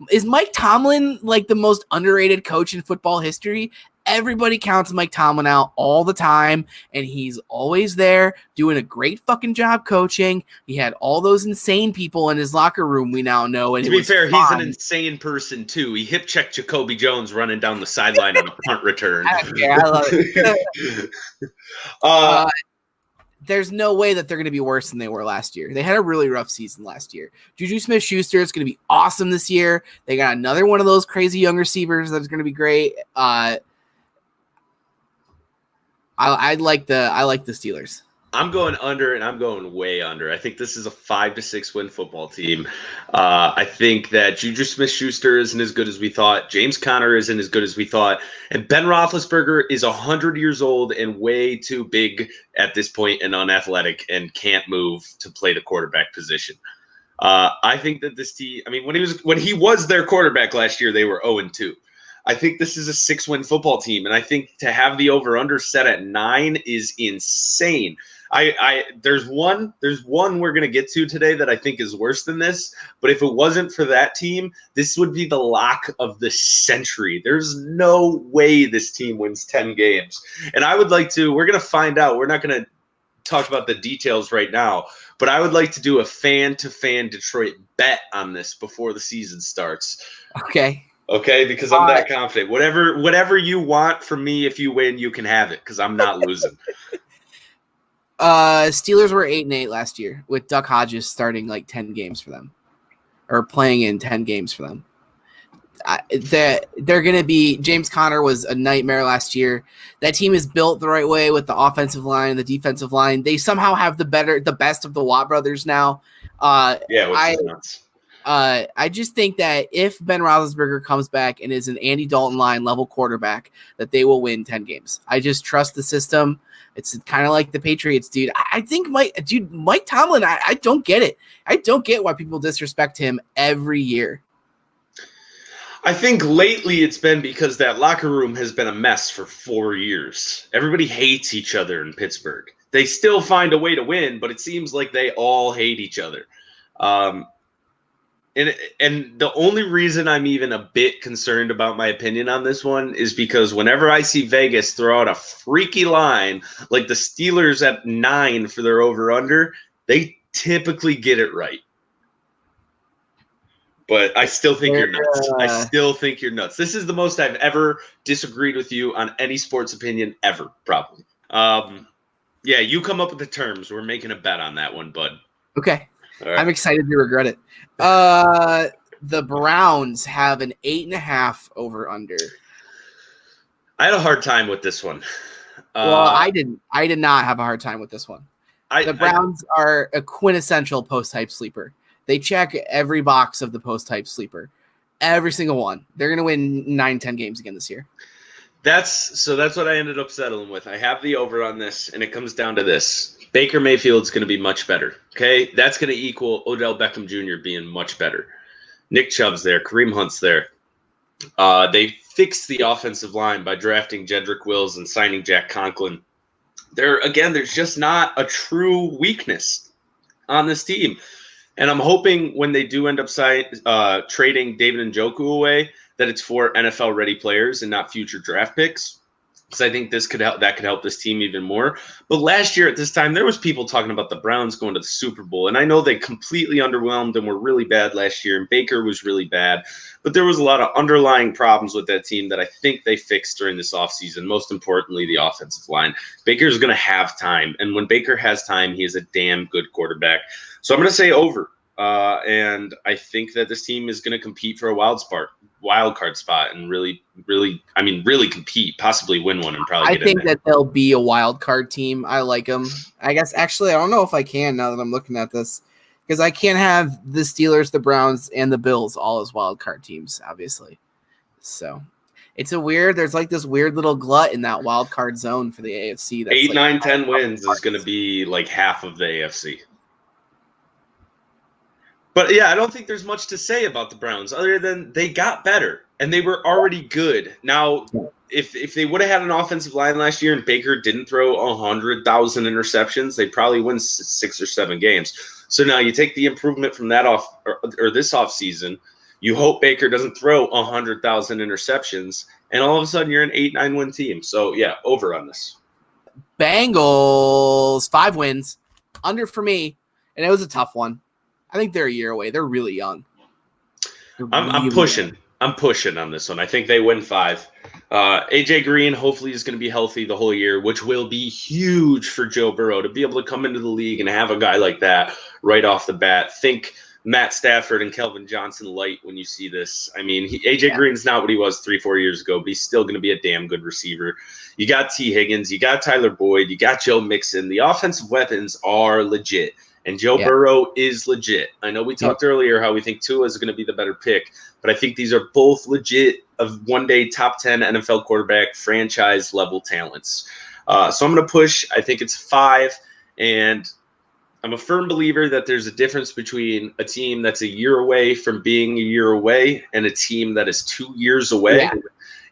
Is Mike Tomlin like the most underrated coach in football history? everybody counts Mike Tomlin out all the time, and he's always there doing a great fucking job coaching. He had all those insane people in his locker room, we now know. And to be fair, he's an insane person too. He hip checked Jacoby Jones running down the sideline on a punt return. I love it. There's no way that they're going to be worse than they were last year. They had a really rough season last year. Juju Smith-Schuster is going to be awesome this year. They got another one of those crazy young receivers that's going to be great. I like the Steelers. I'm going under, and I'm going way under. I think this is a 5-6 win football team. I think that Juju Smith-Schuster isn't as good as we thought. James Conner isn't as good as we thought. And Ben Roethlisberger is 100 years old and way too big at this point and unathletic and can't move to play the quarterback position. I think that this team, I mean, when he was their quarterback last year, they were 0-2. I think this is a 6-win football team, and I think to have the over-under set at 9 is insane. There's one we're gonna get to today that I think is worse than this, but if it wasn't for that team, this would be the lock of the century. There's no way this team wins 10 games, and I would like to. We're gonna find out. We're not gonna talk about the details right now, but I would like to do a fan-to-fan Detroit bet on this before the season starts. Okay, because I'm that confident. Whatever you want from me, if you win, you can have it, because I'm not losing. Steelers were 8-8 last year with Duck Hodges starting like 10 games for them, or playing in 10 games for them. They're going to be. James Conner was a nightmare last year. That team is built the right way with the offensive line and the defensive line. They somehow have the best of the Watt brothers now. Which is nuts. I just think that if Ben Roethlisberger comes back and is an Andy Dalton line level quarterback, that they will win 10 games. I just trust the system. It's kind of like the Patriots, dude. I think Mike Tomlin, I don't get it. I don't get why people disrespect him every year. I think lately it's been because that locker room has been a mess for 4 years. Everybody hates each other in Pittsburgh. They still find a way to win, but it seems like they all hate each other. And the only reason I'm even a bit concerned about my opinion on this one is because whenever I see Vegas throw out a freaky line like the Steelers at 9 for their over-under, they typically get it right. But I still think you're nuts. I still think you're nuts. This is the most I've ever disagreed with you on any sports opinion ever, probably. Yeah, you come up with the terms. We're making a bet on that one, bud. Okay. Right. I'm excited to regret it. The Browns have an 8.5 over under. I had a hard time with this one. I did not have a hard time with this one. The Browns are a quintessential post-hype sleeper. They check every box of the post-hype sleeper. Every single one. They're going to win 9-10 games again this year. That's what I ended up settling with. I have the over on this, and it comes down to this. Baker Mayfield's going to be much better, okay? That's going to equal Odell Beckham Jr. being much better. Nick Chubb's there. Kareem Hunt's there. They fixed the offensive line by drafting Jedrick Wills and signing Jack Conklin. There's just not a true weakness on this team. And I'm hoping when they do end up trading David Njoku away, that it's for NFL-ready players and not future draft picks. Because I think that could help this team even more. But last year at this time, there was people talking about the Browns going to the Super Bowl. And I know they completely underwhelmed and were really bad last year. And Baker was really bad. But there was a lot of underlying problems with that team that I think they fixed during this offseason. Most importantly, the offensive line. Baker's going to have time. And when Baker has time, he is a damn good quarterback. So I'm going to say over. And I think that this team is going to compete for a wild card spot and really compete, possibly win one and probably get in there. I think that they'll be a wild card team. I like them. I guess actually I don't know if I can now that I'm looking at this, because I can't have the Steelers, the Browns, and the Bills all as wild card teams, obviously. So there's like this weird little glut in that wild card zone for the AFC. That's 8, 9, 10 wins is going to be like half of the AFC. But, yeah, I don't think there's much to say about the Browns other than they got better, and they were already good. Now, if they would have had an offensive line last year and Baker didn't throw 100,000 interceptions, they'd probably win 6 or 7 games. So now you take the improvement from that this offseason, You hope Baker doesn't throw 100,000 interceptions, and all of a sudden you're an 8-9 win team. So, yeah, over on this. Bengals, 5 wins. Under for me, and it was a tough one. I think they're a year away. They're really young. I'm pushing. I'm pushing on this one. I think they win 5. AJ Green hopefully is going to be healthy the whole year, which will be huge for Joe Burrow to be able to come into the league and have a guy like that right off the bat. Think Matt Stafford and Kelvin Johnson light when you see this. I mean, AJ Green's not what he was 3-4 years ago, but he's still going to be a damn good receiver. You got T. Higgins, you got Tyler Boyd, you got Joe Mixon. The offensive weapons are legit. And Joe Burrow is legit. I know we talked earlier how we think Tua is going to be the better pick, but I think these are both legit of one-day top 10 NFL quarterback franchise-level talents. So I'm going to push. I think it's 5, and I'm a firm believer that there's a difference between a team that's a year away from being a year away and a team that is 2 years away. Yeah.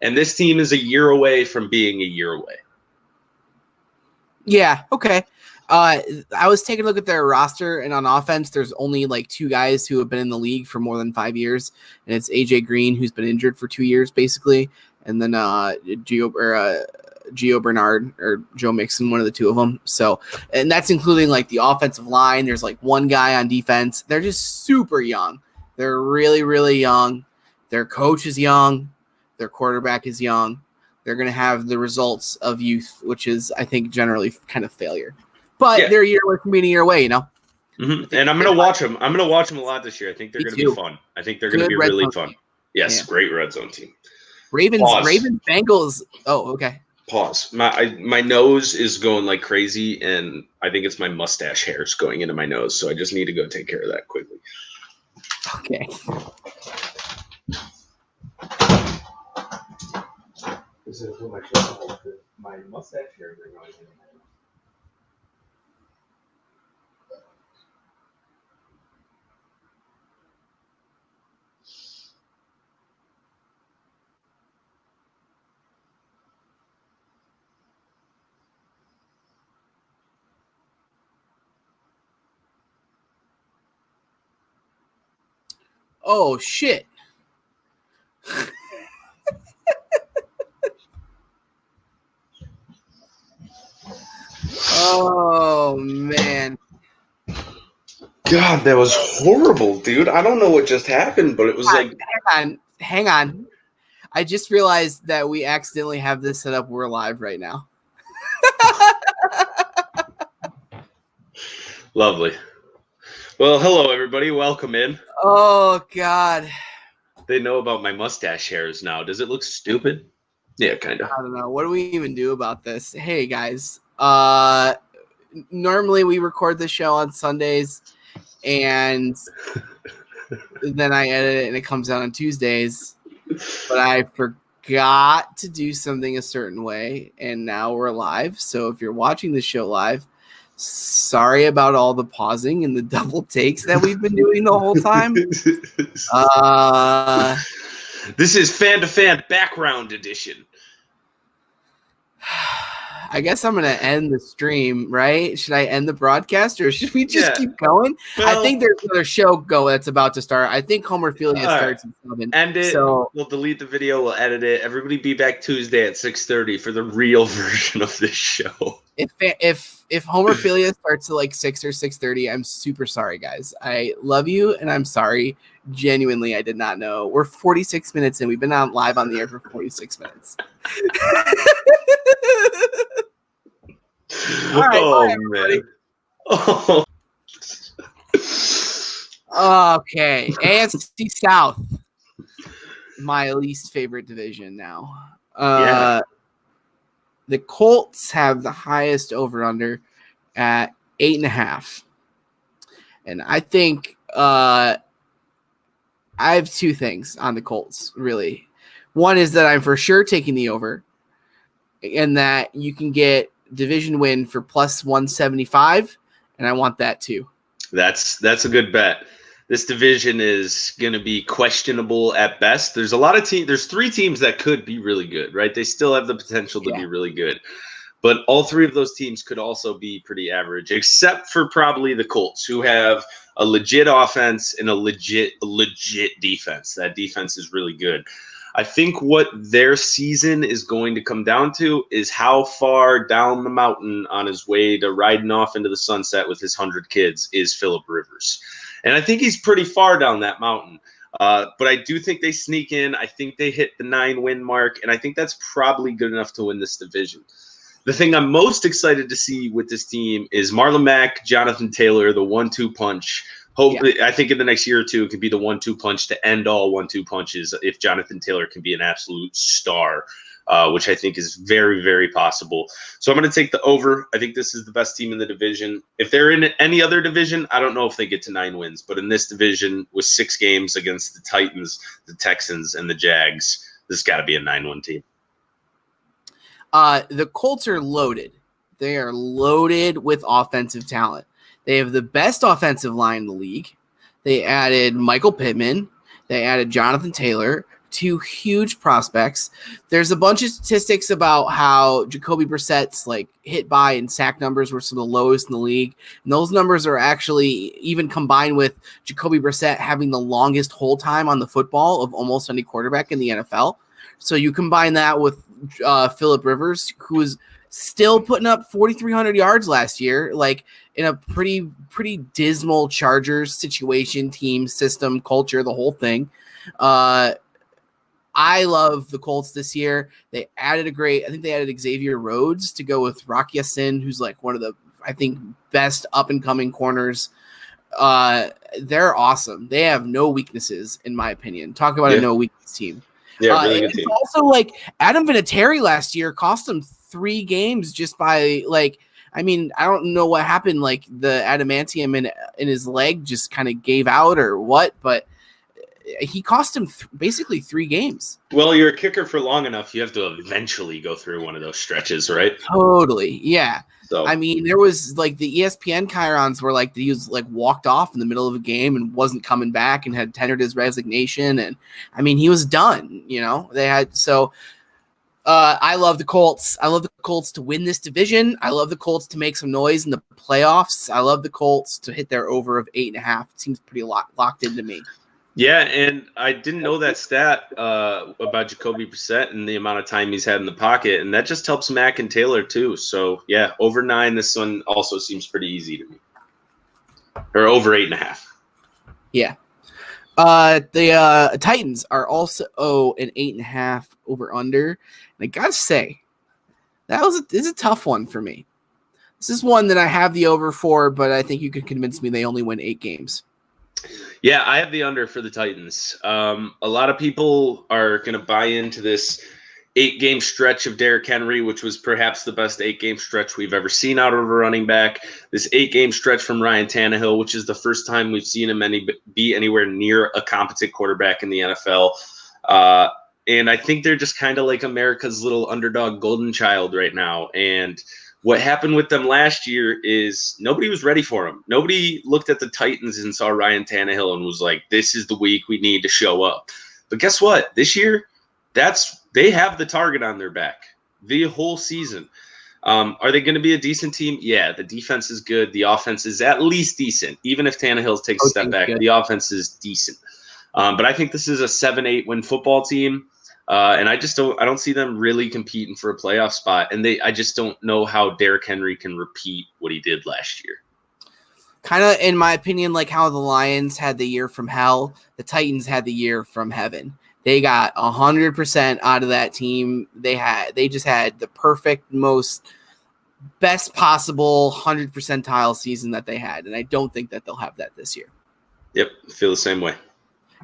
And this team is a year away from being a year away. Yeah, okay. I was taking a look at their roster, and on offense, there's only like 2 guys who have been in the league for more than 5 years, and it's AJ Green, who's been injured for 2 years, basically, and then Gio Bernard or Joe Mixon, one of the 2 of them. So, and that's including like the offensive line. There's like 1 guy on defense. They're just super young. They're really, really young. Their coach is young. Their quarterback is young. They're going to have the results of youth, which is, I think, generally kind of failure. But they're a year away from being a year away, you know? Mm-hmm. And I'm going to watch them. I'm going to watch them a lot this year. I think they're going to be fun. I think they're going to be really fun. Yes, great red zone team. Ravens, Bengals. Oh, okay. Pause. My nose is going like crazy, and I think it's my mustache hairs going into my nose, so I just need to go take care of that quickly. Okay. My mustache hairs are going into my nose. Oh, shit. Oh, man. God, that was horrible, dude. I don't know what just happened, but it was Hang on. I just realized that we accidentally have this set up. We're live right now. Lovely. Well, hello, everybody. Welcome in. Oh, God. They know about my mustache hairs now. Does it look stupid? Yeah, kind of. I don't know. What do we even do about this? Hey, guys. Normally we record the show on Sundays, and then I edit it, and it comes out on Tuesdays. But I forgot to do something a certain way, and now we're live. So if you're watching the show live, sorry about all the pausing and the double takes that we've been doing the whole time. This is Fan2Fan background edition. I guess I'm going to end the stream, right? Should I end the broadcast, or should we just keep going? Well, I think there's another show that's about to start. I think Homerphilia starts in 7. End it. So we'll delete the video. We'll edit it. Everybody be back Tuesday at 6:30 for the real version of this show. If Homerphilia starts at like 6 or 6:30, I'm super sorry, guys. I love you, and I'm sorry. Genuinely, I did not know. We're 46 minutes in. We've been on live on the air for 46 minutes. All right, oh, man. Oh. Okay. AFC South. My least favorite division now. The Colts have the highest over-under at 8.5. And I think I have 2 things on the Colts, really. One is that I'm for sure taking the over, and that you can get division win for plus 175, and I want that too. That's a good bet. This division is going to be questionable at best. There's a lot of teams. There's 3 teams that could be really good, right? They still have the potential to be really good. But all three of those teams could also be pretty average, except for probably the Colts, who have a legit offense and a legit defense. That defense is really good. I think what their season is going to come down to is how far down the mountain on his way to riding off into the sunset with his 100 kids is Phillip Rivers. And I think he's pretty far down that mountain. But I do think they sneak in. I think they hit the 9-win mark, and I think that's probably good enough to win this division. The thing I'm most excited to see with this team is Marlon Mack, Jonathan Taylor, the 1-2 punch. Hopefully, I think in the next year or two, it could be the 1-2 punch to end all 1-2 punches if Jonathan Taylor can be an absolute star, which I think is very, very possible. So I'm going to take the over. I think this is the best team in the division. If they're in any other division, I don't know if they get to 9 wins. But in this division, with 6 games against the Titans, the Texans, and the Jags, this has got to be a 9-win team. The Colts are loaded. They are loaded with offensive talent. They have the best offensive line in the league. They added Michael Pittman. They added Jonathan Taylor, 2 huge prospects. There's a bunch of statistics about how Jacoby Brissett's hit by and sack numbers were some of the lowest in the league. And those numbers are actually even combined with Jacoby Brissett having the longest hold time on the football of almost any quarterback in the NFL. So you combine that with Phillip Rivers, who is still putting up 4,300 yards last year, in a pretty dismal Chargers situation, team, system, culture, the whole thing. I love the Colts this year. They added I think they added Xavier Rhodes to go with Rock Ya-Sin, who's one of the, I think, best up-and-coming corners. They're awesome. They have no weaknesses, in my opinion. Talk about a no-weakness team. Yeah, really good team. It's also Adam Vinatieri last year cost them 3 games just by I don't know what happened. The adamantium in his leg just kind of gave out or what, but he cost him basically 3 games. Well, you're a kicker for long enough, you have to eventually go through one of those stretches, right? Totally, yeah. So there was the ESPN chyrons where he was walked off in the middle of a game and wasn't coming back and had tendered his resignation, and he was done. They had so. I love the Colts. I love the Colts to win this division. I love the Colts to make some noise in the playoffs. I love the Colts to hit their over of 8.5. It seems pretty locked into me. Yeah, and I didn't know that stat about Jacoby Brissett and the amount of time he's had in the pocket, and that just helps Mack and Taylor too. So, yeah, over 9, this one also seems pretty easy to me. Or over 8.5. Yeah. The Titans are also an 8.5 over under. And I got to say, this is a tough one for me. This is one that I have the over for, but I think you could convince me they only win 8 games. Yeah, I have the under for the Titans. A lot of people are going to buy into this 8-game stretch of Derrick Henry, which was perhaps the best 8-game stretch we've ever seen out of a running back. This 8-game stretch from Ryan Tannehill, which is the first time we've seen him be anywhere near a competent quarterback in the NFL. And I think they're just kind of like America's little underdog golden child right now. And what happened with them last year is nobody was ready for him. Nobody looked at the Titans and saw Ryan Tannehill and was like, this is the week we need to show up. But guess what? This year, they have the target on their back the whole season. Are they going to be a decent team? Yeah, the defense is good. The offense is at least decent. Even if Tannehill takes a step back, the offense is decent. But I think this is a 7-8 win football team. And I don't see them really competing for a playoff spot. And I just don't know how Derrick Henry can repeat what he did last year. Kind of, in my opinion, like how the Lions had the year from hell, the Titans had the year from heaven. They got 100% out of that team. They just had the perfect, best possible 100 percentile season that they had. And I don't think that they'll have that this year. Yep, I feel the same way.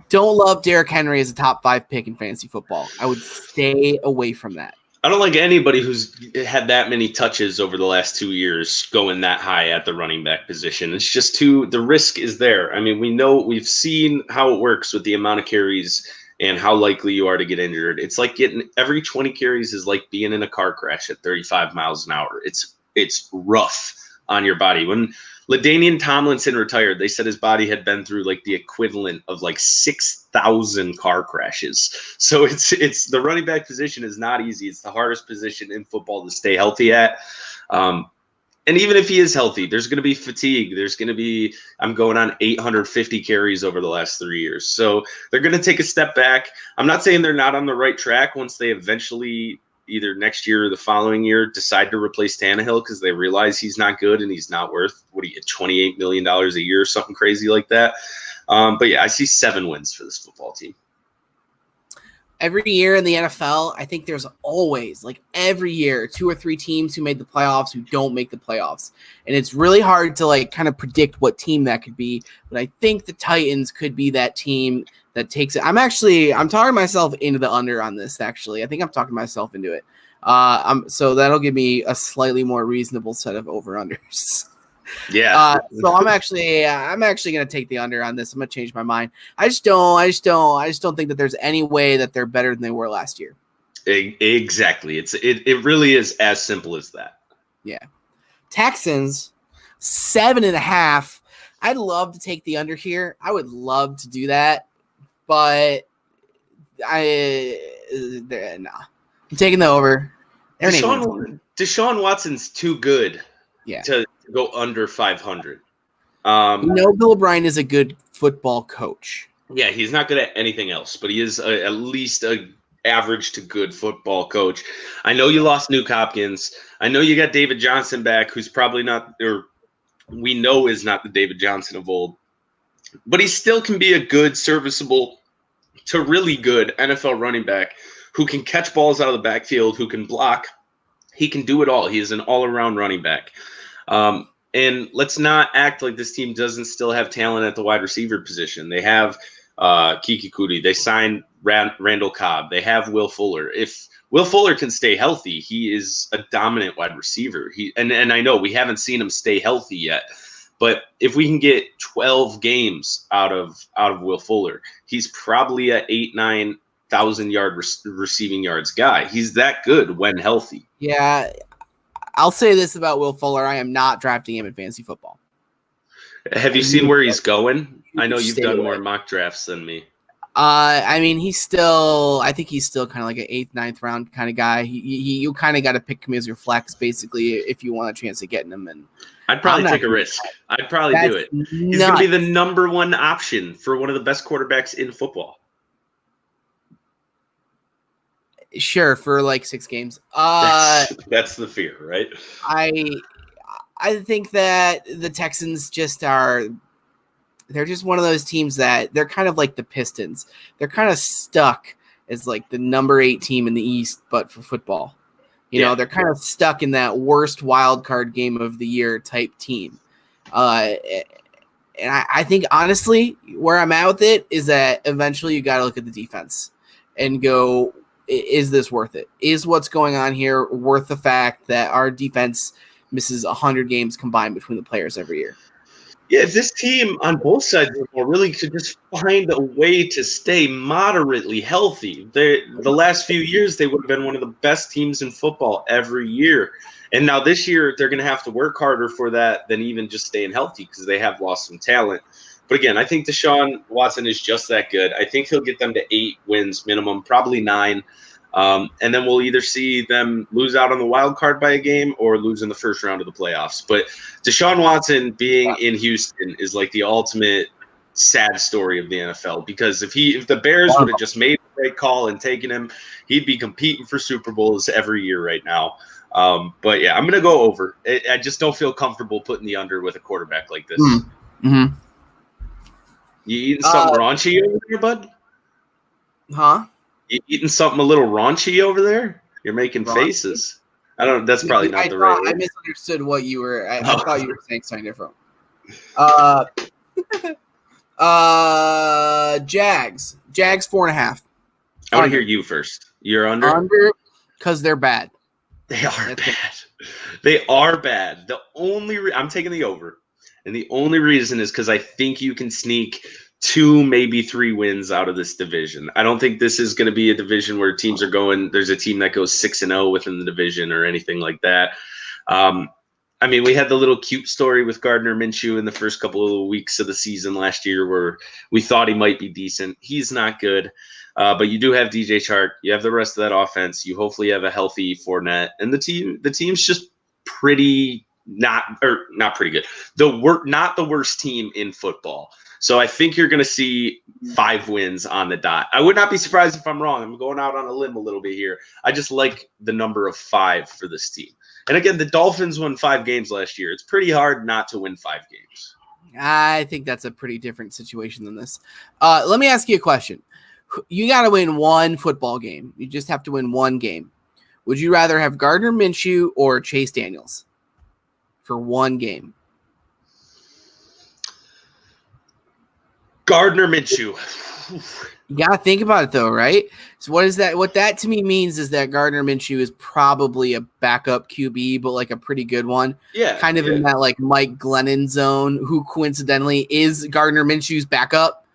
Don't love Derrick Henry as a top 5 pick in fantasy football. I would stay away from that. I don't like anybody who's had that many touches over the last 2 years going that high at the running back position. It's just the risk is there. I mean, we've seen how it works with the amount of carries and how likely you are to get injured. It's like getting every 20 carries is like being in a car crash at 35 miles an hour. It's rough on your body. When LaDainian Tomlinson retired. They said his body had been through like the equivalent of like 6,000 car crashes. So it's the running back position is not easy. It's the hardest position in football to stay healthy at. And even if he is healthy, there's going to be fatigue. There's going to be, I'm going on 850 carries over the last 3 years. So they're going to take a step back. I'm not saying they're not on the right track once they eventually, either next year or the following year, decide to replace Tannehill because they realize he's not good and he's not worth, $28 million a year or something crazy like that. But yeah, I see 7 wins for this football team. Every year in the NFL, I think there's always, like every year, 2 or 3 teams who made the playoffs who don't make the playoffs. And it's really hard to like kind of predict what team that could be. But I think the Titans could be that team that takes it. I'm talking myself into the under on this, actually. I think I'm talking myself into it. So that'll give me a slightly more reasonable set of over-unders. Yeah. So I'm actually going to take the under on this. I'm going to change my mind. I just don't think that there's any way that they're better than they were last year. Exactly. It really is as simple as that. Yeah. Texans 7.5. I'd love to take the under here. I would love to do that, but nah. I'm taking the over. Deshaun Watson's too good. Yeah. To go under 500. Bill O'Brien is a good football coach. Yeah, he's not good at anything else, but he is at least a average to good football coach. I know you lost Nuke Hopkins. I know you got David Johnson back, who's probably not, or we know is not the David Johnson of old, but he still can be a good, serviceable to really good NFL running back who can catch balls out of the backfield, who can block. He can do it all. He is an all-around running back. And let's not act like this team doesn't still have talent at the wide receiver position. They have Kiki Kuti. They signed Randall Cobb. They have Will Fuller. If Will Fuller can stay healthy, he is a dominant wide receiver. And I know we haven't seen him stay healthy yet, but if we can get 12 games out of Will Fuller, he's probably a 8,000-9,000 yard receiving yards guy. He's that good when healthy. Yeah. I'll say this about Will Fuller. I am not drafting him in fantasy football. Have you seen where he's going? I know you've done more mock drafts than me. I mean, I think he's still kind of like an 8th, 9th round kind of guy. You kind of got to pick him as your flex, basically, if you want a chance of getting him. And I'd probably take a risk. I'd probably do it. He's going to be the number 1 option for one of the best quarterbacks in football. Sure, for like 6 games. That's the fear, right? I think that the Texans they're just one of those teams that they're kind of like the Pistons. They're kind of stuck as like the number 8 team in the East, but for football. You know, they're kind of stuck in that worst wild card game of the year type team. And I think, honestly, where I'm at with it is that eventually you got to look at the defense and go, is this worth it? Is what's going on here worth the fact that our defense misses 100 games combined between the players every year? Yeah, if this team on both sides of the ball really could just find a way to stay moderately healthy, the last few years they would have been one of the best teams in football every year. And now this year they're going to have to work harder for that than even just staying healthy because they have lost some talent. But again, I think Deshaun Watson is just that good. I think he'll get them to 8 wins minimum, probably 9. And then we'll either see them lose out on the wild card by a game or lose in the first round of the playoffs. But Deshaun Watson being in Houston is like the ultimate sad story of the NFL, because if the Bears would have just made the right call and taken him, he'd be competing for Super Bowls every year right now. But yeah, I'm going to go over. I just don't feel comfortable putting the under with a quarterback like this. Mm-hmm. You eating something raunchy over there, bud? Huh? You eating something a little raunchy over there? You're making faces. I don't. That's probably not the right word. I misunderstood what you were. I thought you were saying something different. Jags 4.5. I want to hear you first. You're under? Under, because they're bad. They are bad. They are bad. I'm taking the over. And the only reason is because I think you can sneak 2, maybe 3 wins out of this division. I don't think this is going to be a division where teams are going. There's a team that goes 6-0 within the division or anything like that. I I mean, we had the little cute story with Gardner Minshew in the first couple of weeks of the season last year where we thought he might be decent. He's not good. But you do have DJ Chark. You have the rest of that offense. You hopefully have a healthy Fournette. And the team's just pretty not pretty good. Not the worst team in football. So I think you're going to see 5 wins on the dot. I would not be surprised if I'm wrong. I'm going out on a limb a little bit here. I just like the number of 5 for this team. And again, the Dolphins won 5 games last year. It's pretty hard not to win 5 games. I think that's a pretty different situation than this. Let me ask you a question. You got to win one football game. You just have to win one game. Would you rather have Gardner Minshew or Chase Daniels for one game? Gardner Minshew. You got to think about it, though, right? So what that to me means is that Gardner Minshew is probably a backup QB, but like a pretty good one. Yeah. Kind of in that like Mike Glennon zone, who coincidentally is Gardner Minshew's backup.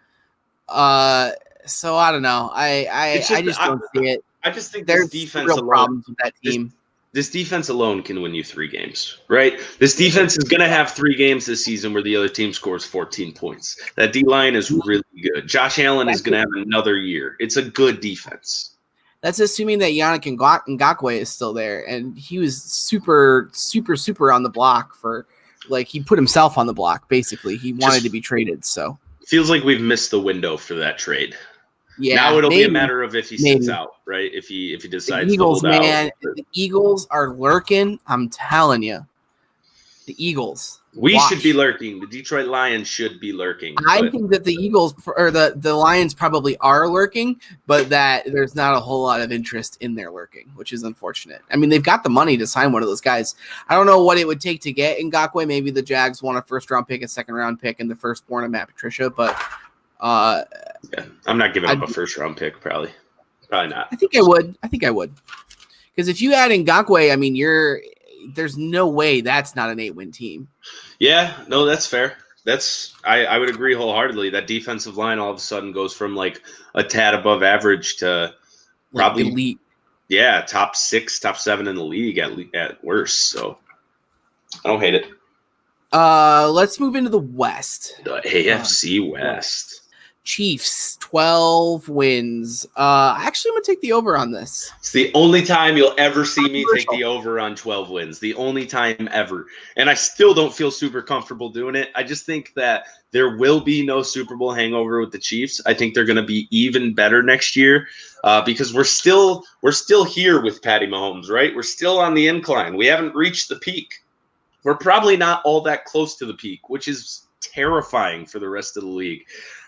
So I don't know. I just don't see it. I just think there's this defense real alone, problems with that team. This defense alone can win you 3 games, right? This defense is going to have 3 games this season where the other team scores 14 points. That D-line is really good. Josh Allen is going to have another year. It's a good defense. That's assuming that Yannick Ngakoue is still there, and he was super, super, super on the block for, like, he put himself on the block, basically. He wanted to be traded, so. Feels like we've missed the window for that trade. Yeah, now it'll be a matter of if he sits out, right? If he decides to hold out. The Eagles are lurking. I'm telling you, the Eagles. We should be lurking. The Detroit Lions should be lurking. I think that the Eagles or the Lions probably are lurking, but that there's not a whole lot of interest in their lurking, which is unfortunate. I mean, they've got the money to sign one of those guys. I don't know what it would take to get Ngakoue. Maybe the Jags want a first-round pick, a second-round pick, and the firstborn of Matt Patricia, but. Yeah, I'm not giving up a first round pick. Probably not. I think I would. Because if you add Ngakoue, I mean, there's no way that's not an 8-win team. Yeah, no, that's fair. I would agree wholeheartely. That defensive line all of a sudden goes from like a tad above average to probably elite. Yeah, top 6, top 7 in the league at worst. So I don't hate it. Let's move into the West. The AFC West. Chiefs, 12 wins. Actually, I'm going to take the over on this. It's the only time you'll ever see me take the over on 12 wins. The only time ever. And I still don't feel super comfortable doing it. I just think that there will be no Super Bowl hangover with the Chiefs. I think they're going to be even better next year because we're still here with Patty Mahomes, right? We're still on the incline. We haven't reached the peak. We're probably not all that close to the peak, which is terrifying for the rest of the league.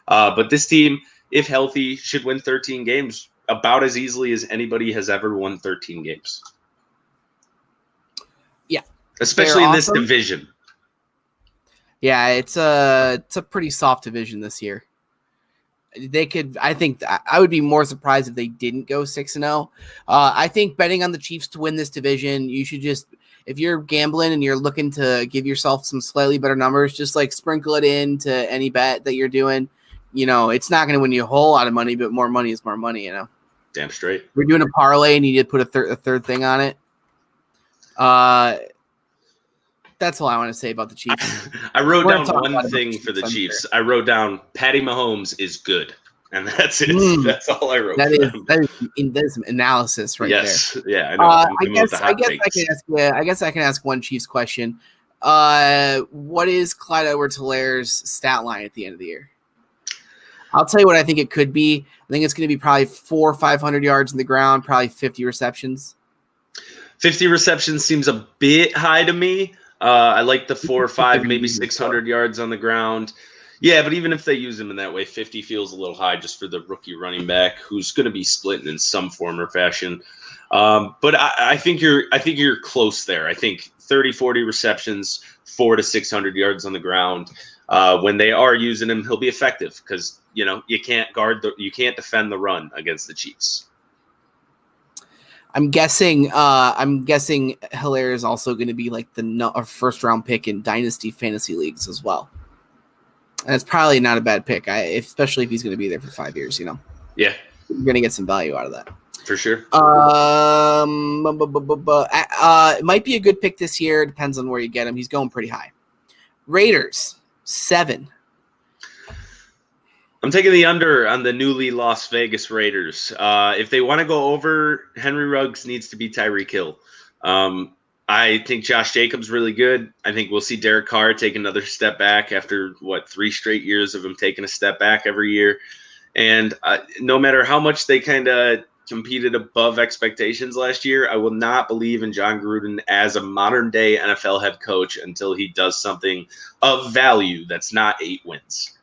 But this team, if healthy, should win 13 games about as easily as anybody has ever won 13 games. Yeah. Especially in this division. Yeah, it's a pretty soft division this year. I think I would be more surprised if they didn't go 6-0. I think betting on the Chiefs to win this division, you should just, if you're gambling and you're looking to give yourself some slightly better numbers, just like sprinkle it into any bet that you're doing. You know, it's not going to win you a whole lot of money, but more money is more money, you know. Damn straight. We're doing a parlay and you need to put a third thing on it. That's all I want to say about the Chiefs. I wrote down one thing for the Chiefs. I wrote down Patty Mahomes is good. And that's it. That's all I wrote. That is some analysis right there. Yes. Yeah, I know. I guess I can ask one Chiefs question. What is Clyde Edwards-Hilaire's stat line at the end of the year? I'll tell you what I think it could be. I think it's going to be probably 400 or 500 yards in the ground, probably 50 receptions. 50 receptions seems a bit high to me. I like the 4 or 5, maybe 600 yards on the ground. Yeah, but even if they use him in that way, 50 feels a little high just for the rookie running back who's going to be splitting in some form or fashion. But I think you're close there. I think 30, 40 receptions, 400 to 600 yards on the ground. When they are using him, he'll be effective because you can't defend the run against the Chiefs. I'm guessing Hilaire is also going to be like a first round pick in dynasty fantasy leagues as well. And it's probably not a bad pick, especially if he's going to be there for 5 years. Yeah, you're going to get some value out of that. For sure. It might be a good pick this year. Depends on where you get him. He's going pretty high. Raiders 7. I'm taking the under on the newly Las Vegas Raiders. If they want to go over, Henry Ruggs needs to be Tyreek Hill. I think Josh Jacobs really good. I think we'll see Derek Carr take another step back after 3 straight years of him taking a step back every year. And no matter how much they kind of competed above expectations last year, I will not believe in John Gruden as a modern day NFL head coach until he does something of value that's not 8 wins.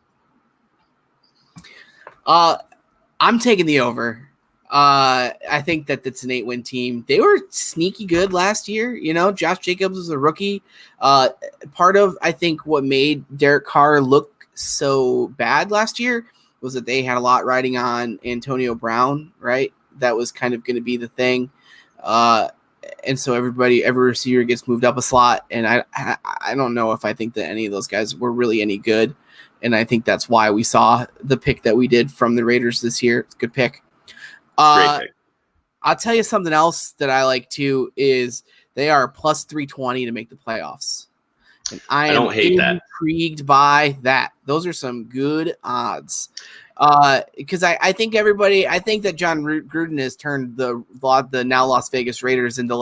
I'm taking the over. I think that it's an 8-win team. They were sneaky good last year. Josh Jacobs was a rookie. Part of, I think, what made Derek Carr look so bad last year was that they had a lot riding on Antonio Brown, right? That was kind of going to be the thing. And so every receiver gets moved up a slot. And I don't know if I think that any of those guys were really any good. And I think that's why we saw the pick that we did from the Raiders this year. It's a good pick. Great pick. I'll tell you something else that I like too is they are plus 320 to make the playoffs. And I don't hate that. Intrigued by that. Those are some good odds. Because I think that John Gruden has turned the now Las Vegas Raiders into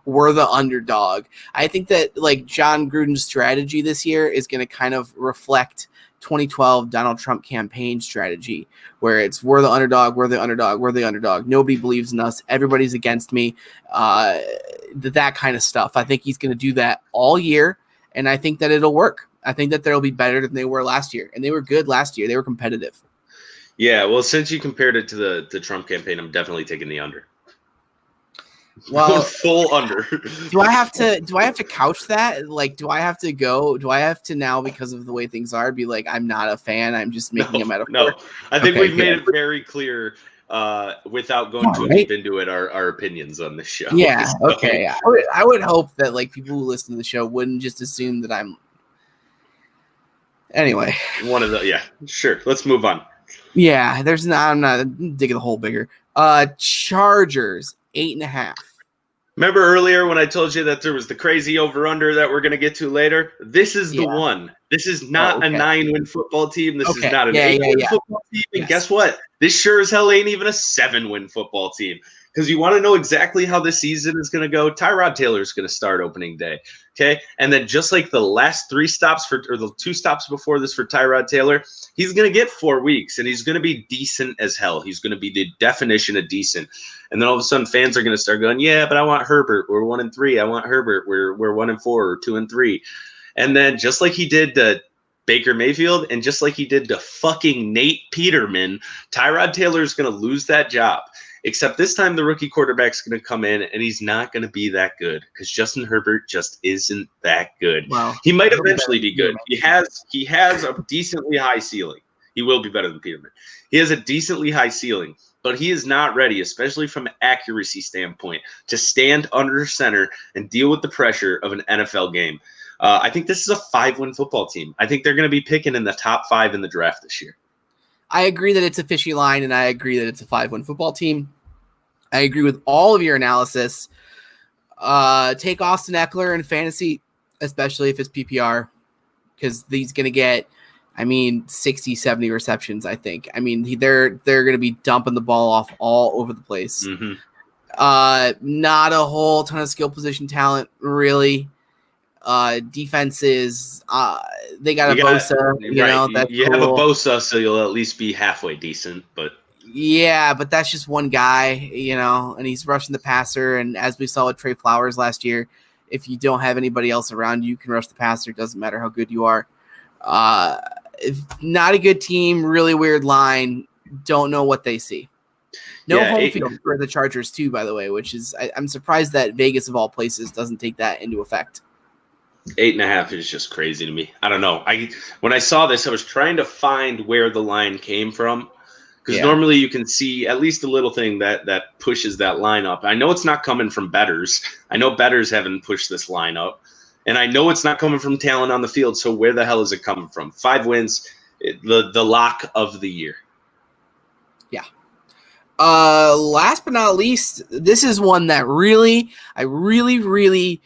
we're the underdog. I think that John Gruden's strategy this year is going to kind of reflect 2012 Donald Trump campaign strategy, where it's we're the underdog, we're the underdog, we're the underdog. Nobody believes in us. Everybody's against me. That kind of stuff. I think he's going to do that all year, and I think that it'll work. I think that they'll be better than they were last year, and they were good last year. They were competitive. Yeah, well, since you compared it to the Trump campaign, I'm definitely taking the under. Well, full under. Do I have to couch that? Do I have to now, because of the way things are, be like, I'm not a fan, I'm just making a metaphor? No, I think we've made good. it very clear without going too deep into it, our opinions on this show. Yeah, So, okay. I would hope that people who listen to the show wouldn't just assume that I'm. Anyway, one of the sure. Let's move on. Yeah, I'm not digging the hole bigger. Chargers 8.5. Remember earlier when I told you that there was the crazy over-under that we're going to get to later? This is the one. This is not a 9-win football team. This is not an 8-win football team. And guess what? This sure as hell ain't even a 7-win football team. Because you want to know exactly how this season is going to go, Tyrod Taylor is going to start opening day. Okay? And then just like the last 3 stops or the 2 stops before this for Tyrod Taylor, he's going to get 4 weeks, and he's going to be decent as hell. He's going to be the definition of decent. And then all of a sudden fans are going to start going, yeah, but I want Herbert. We're 1-3. I want Herbert. We're 1-4 or 2-3. And then just like he did to Baker Mayfield and just like he did to fucking Nate Peterman, Tyrod Taylor is going to lose that job. Except this time the rookie quarterback's going to come in and he's not going to be that good because Justin Herbert just isn't that good. Wow. He might eventually be good. He has a decently high ceiling. He will be better than Peterman. He has a decently high ceiling, but he is not ready, especially from an accuracy standpoint, to stand under center and deal with the pressure of an NFL game. I think this is a 5-win football team. I think they're going to be picking in the top 5 in the draft this year. I agree that it's a fishy line, and I agree that it's a 5-win football team. I agree with all of your analysis. Take Austin Eckler in fantasy, especially if it's PPR, because he's going to get, 60, 70 receptions, I think. They're going to be dumping the ball off all over the place. Mm-hmm. Not a whole ton of skill position talent, really. Defenses, they got Bosa, that's you cool. have a Bosa, so you'll at least be halfway decent, but yeah, but that's just one guy, and he's rushing the passer, and as we saw with Trey Flowers last year, if you don't have anybody else around you can rush the passer. It doesn't matter how good you are. Not a good team, really weird line, don't know what they see. Home field for the Chargers too, by the way, which is I'm surprised that Vegas of all places doesn't take that into effect. 8.5 is just crazy to me. I don't know. When I saw this, I was trying to find where the line came from because normally you can see at least a little thing that pushes that line up. I know it's not coming from bettors. I know bettors haven't pushed this line up, and I know it's not coming from talent on the field. So where the hell is it coming from? 5 wins, the lock of the year. Yeah. Last but not least, this is one that I really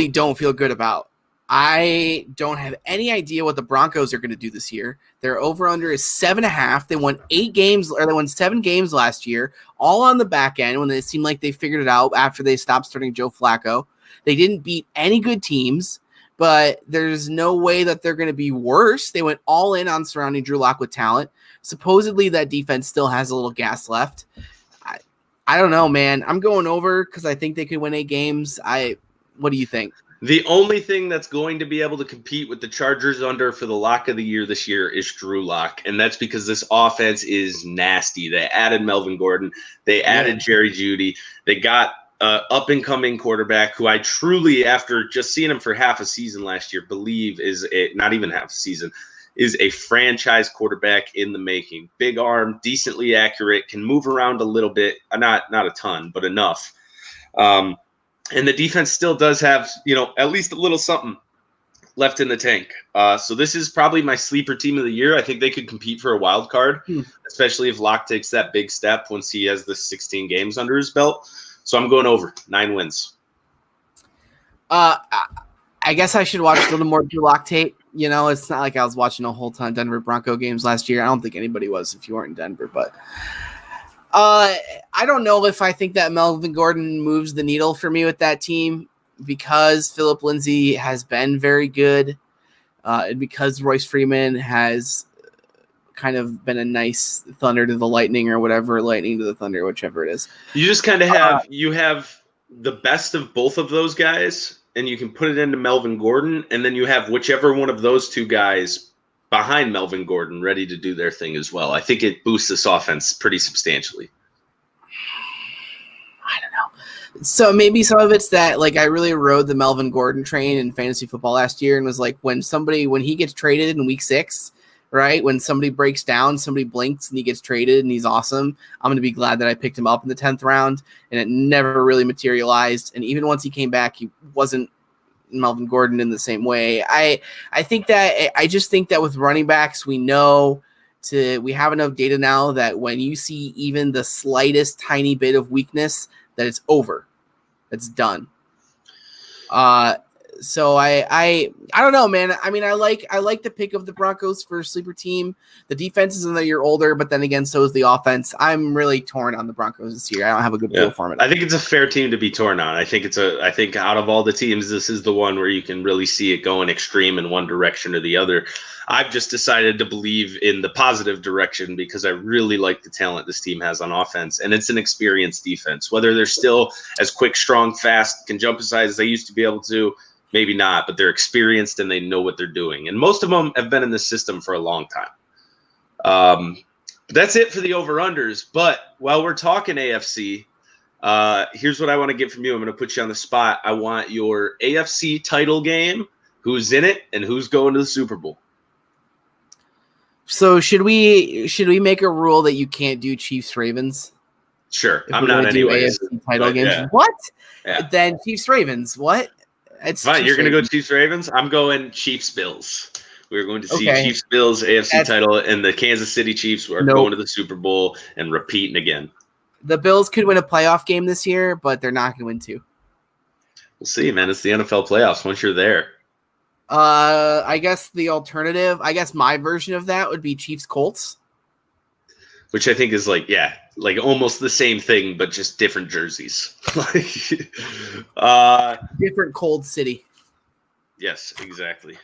don't feel good about. I don't have any idea what the Broncos are going to do this year. Their over-under is 7.5. They won 7 games last year, all on the back end when it seemed like they figured it out after they stopped starting Joe Flacco. They didn't beat any good teams, but there's no way that they're going to be worse. They went all in on surrounding Drew Lock with talent. Supposedly that defense still has a little gas left. I don't know, man. I'm going over because I think they could win 8 games. What do you think? The only thing that's going to be able to compete with the Chargers under for the lock of the year this year is Drew Lock, and that's because this offense is nasty. They added Melvin Gordon. They added Jerry Jeudy. They got up-and-coming quarterback who I truly, after just seeing him for half a season last year, believe not even half a season, is a franchise quarterback in the making. Big arm, decently accurate, can move around a little bit, not a ton, but enough. And the defense still does have, at least a little something left in the tank. So this is probably my sleeper team of the year. I think they could compete for a wild card, especially if Locke takes that big step once he has the 16 games under his belt. So I'm going over 9 wins. I guess I should watch a little more Drew Lock tape. It's not like I was watching a whole ton of Denver Bronco games last year. I don't think anybody was if you weren't in Denver, but I don't know if I think that Melvin Gordon moves the needle for me with that team because Philip Lindsay has been very good and because Royce Freeman has kind of been a nice thunder to the lightning or whatever, lightning to the thunder, whichever it is. You just kind of have you have the best of both of those guys, and you can put it into Melvin Gordon, and then you have whichever one of those two guys behind Melvin Gordon ready to do their thing as well. I think it boosts this offense pretty substantially. I don't know. So maybe some of it's that I really rode the Melvin Gordon train in fantasy football last year and was like when he gets traded in week 6, right? When somebody breaks down, somebody blinks and he gets traded and he's awesome. I'm going to be glad that I picked him up in the 10th round and it never really materialized. And even once he came back, he wasn't Melvin Gordon in the same way. I just think that with running backs, we have enough data now that when you see even the slightest tiny bit of weakness, that it's over. It's done. So I don't know, man. I mean, I like the pick of the Broncos for a sleeper team. The defense is another year older, but then again, so is the offense. I'm really torn on the Broncos this year. I don't have a good feel for them. I think it's a fair team to be torn on. I think out of all the teams, this is the one where you can really see it going extreme in one direction or the other. I've just decided to believe in the positive direction because I really like the talent this team has on offense, and it's an experienced defense. Whether they're still as quick, strong, fast, can jump as high as they used to be able to, maybe not, but they're experienced and they know what they're doing. And most of them have been in the system for a long time. But that's it for the over-unders. But while we're talking AFC, here's what I want to get from you. I'm going to put you on the spot. I want your AFC title game, who's in it, and who's going to the Super Bowl. So should we make a rule that you can't do Chiefs Ravens? Sure. I'm not anyways. AFC title games. Yeah. What? Yeah. Then Chiefs Ravens. What? It's fine. You're going to go Chiefs Ravens. I'm going Chiefs Bills. We're going to see Chiefs Bills AFC title, and the Kansas City Chiefs are going to the Super Bowl and repeating again. The Bills could win a playoff game this year, but they're not going to win 2. We'll see, man. It's the NFL playoffs once you're there. I guess the alternative, my version of that would be Chiefs Colts, which I think is almost the same thing, but just different jerseys. Different cold city. Yes, exactly.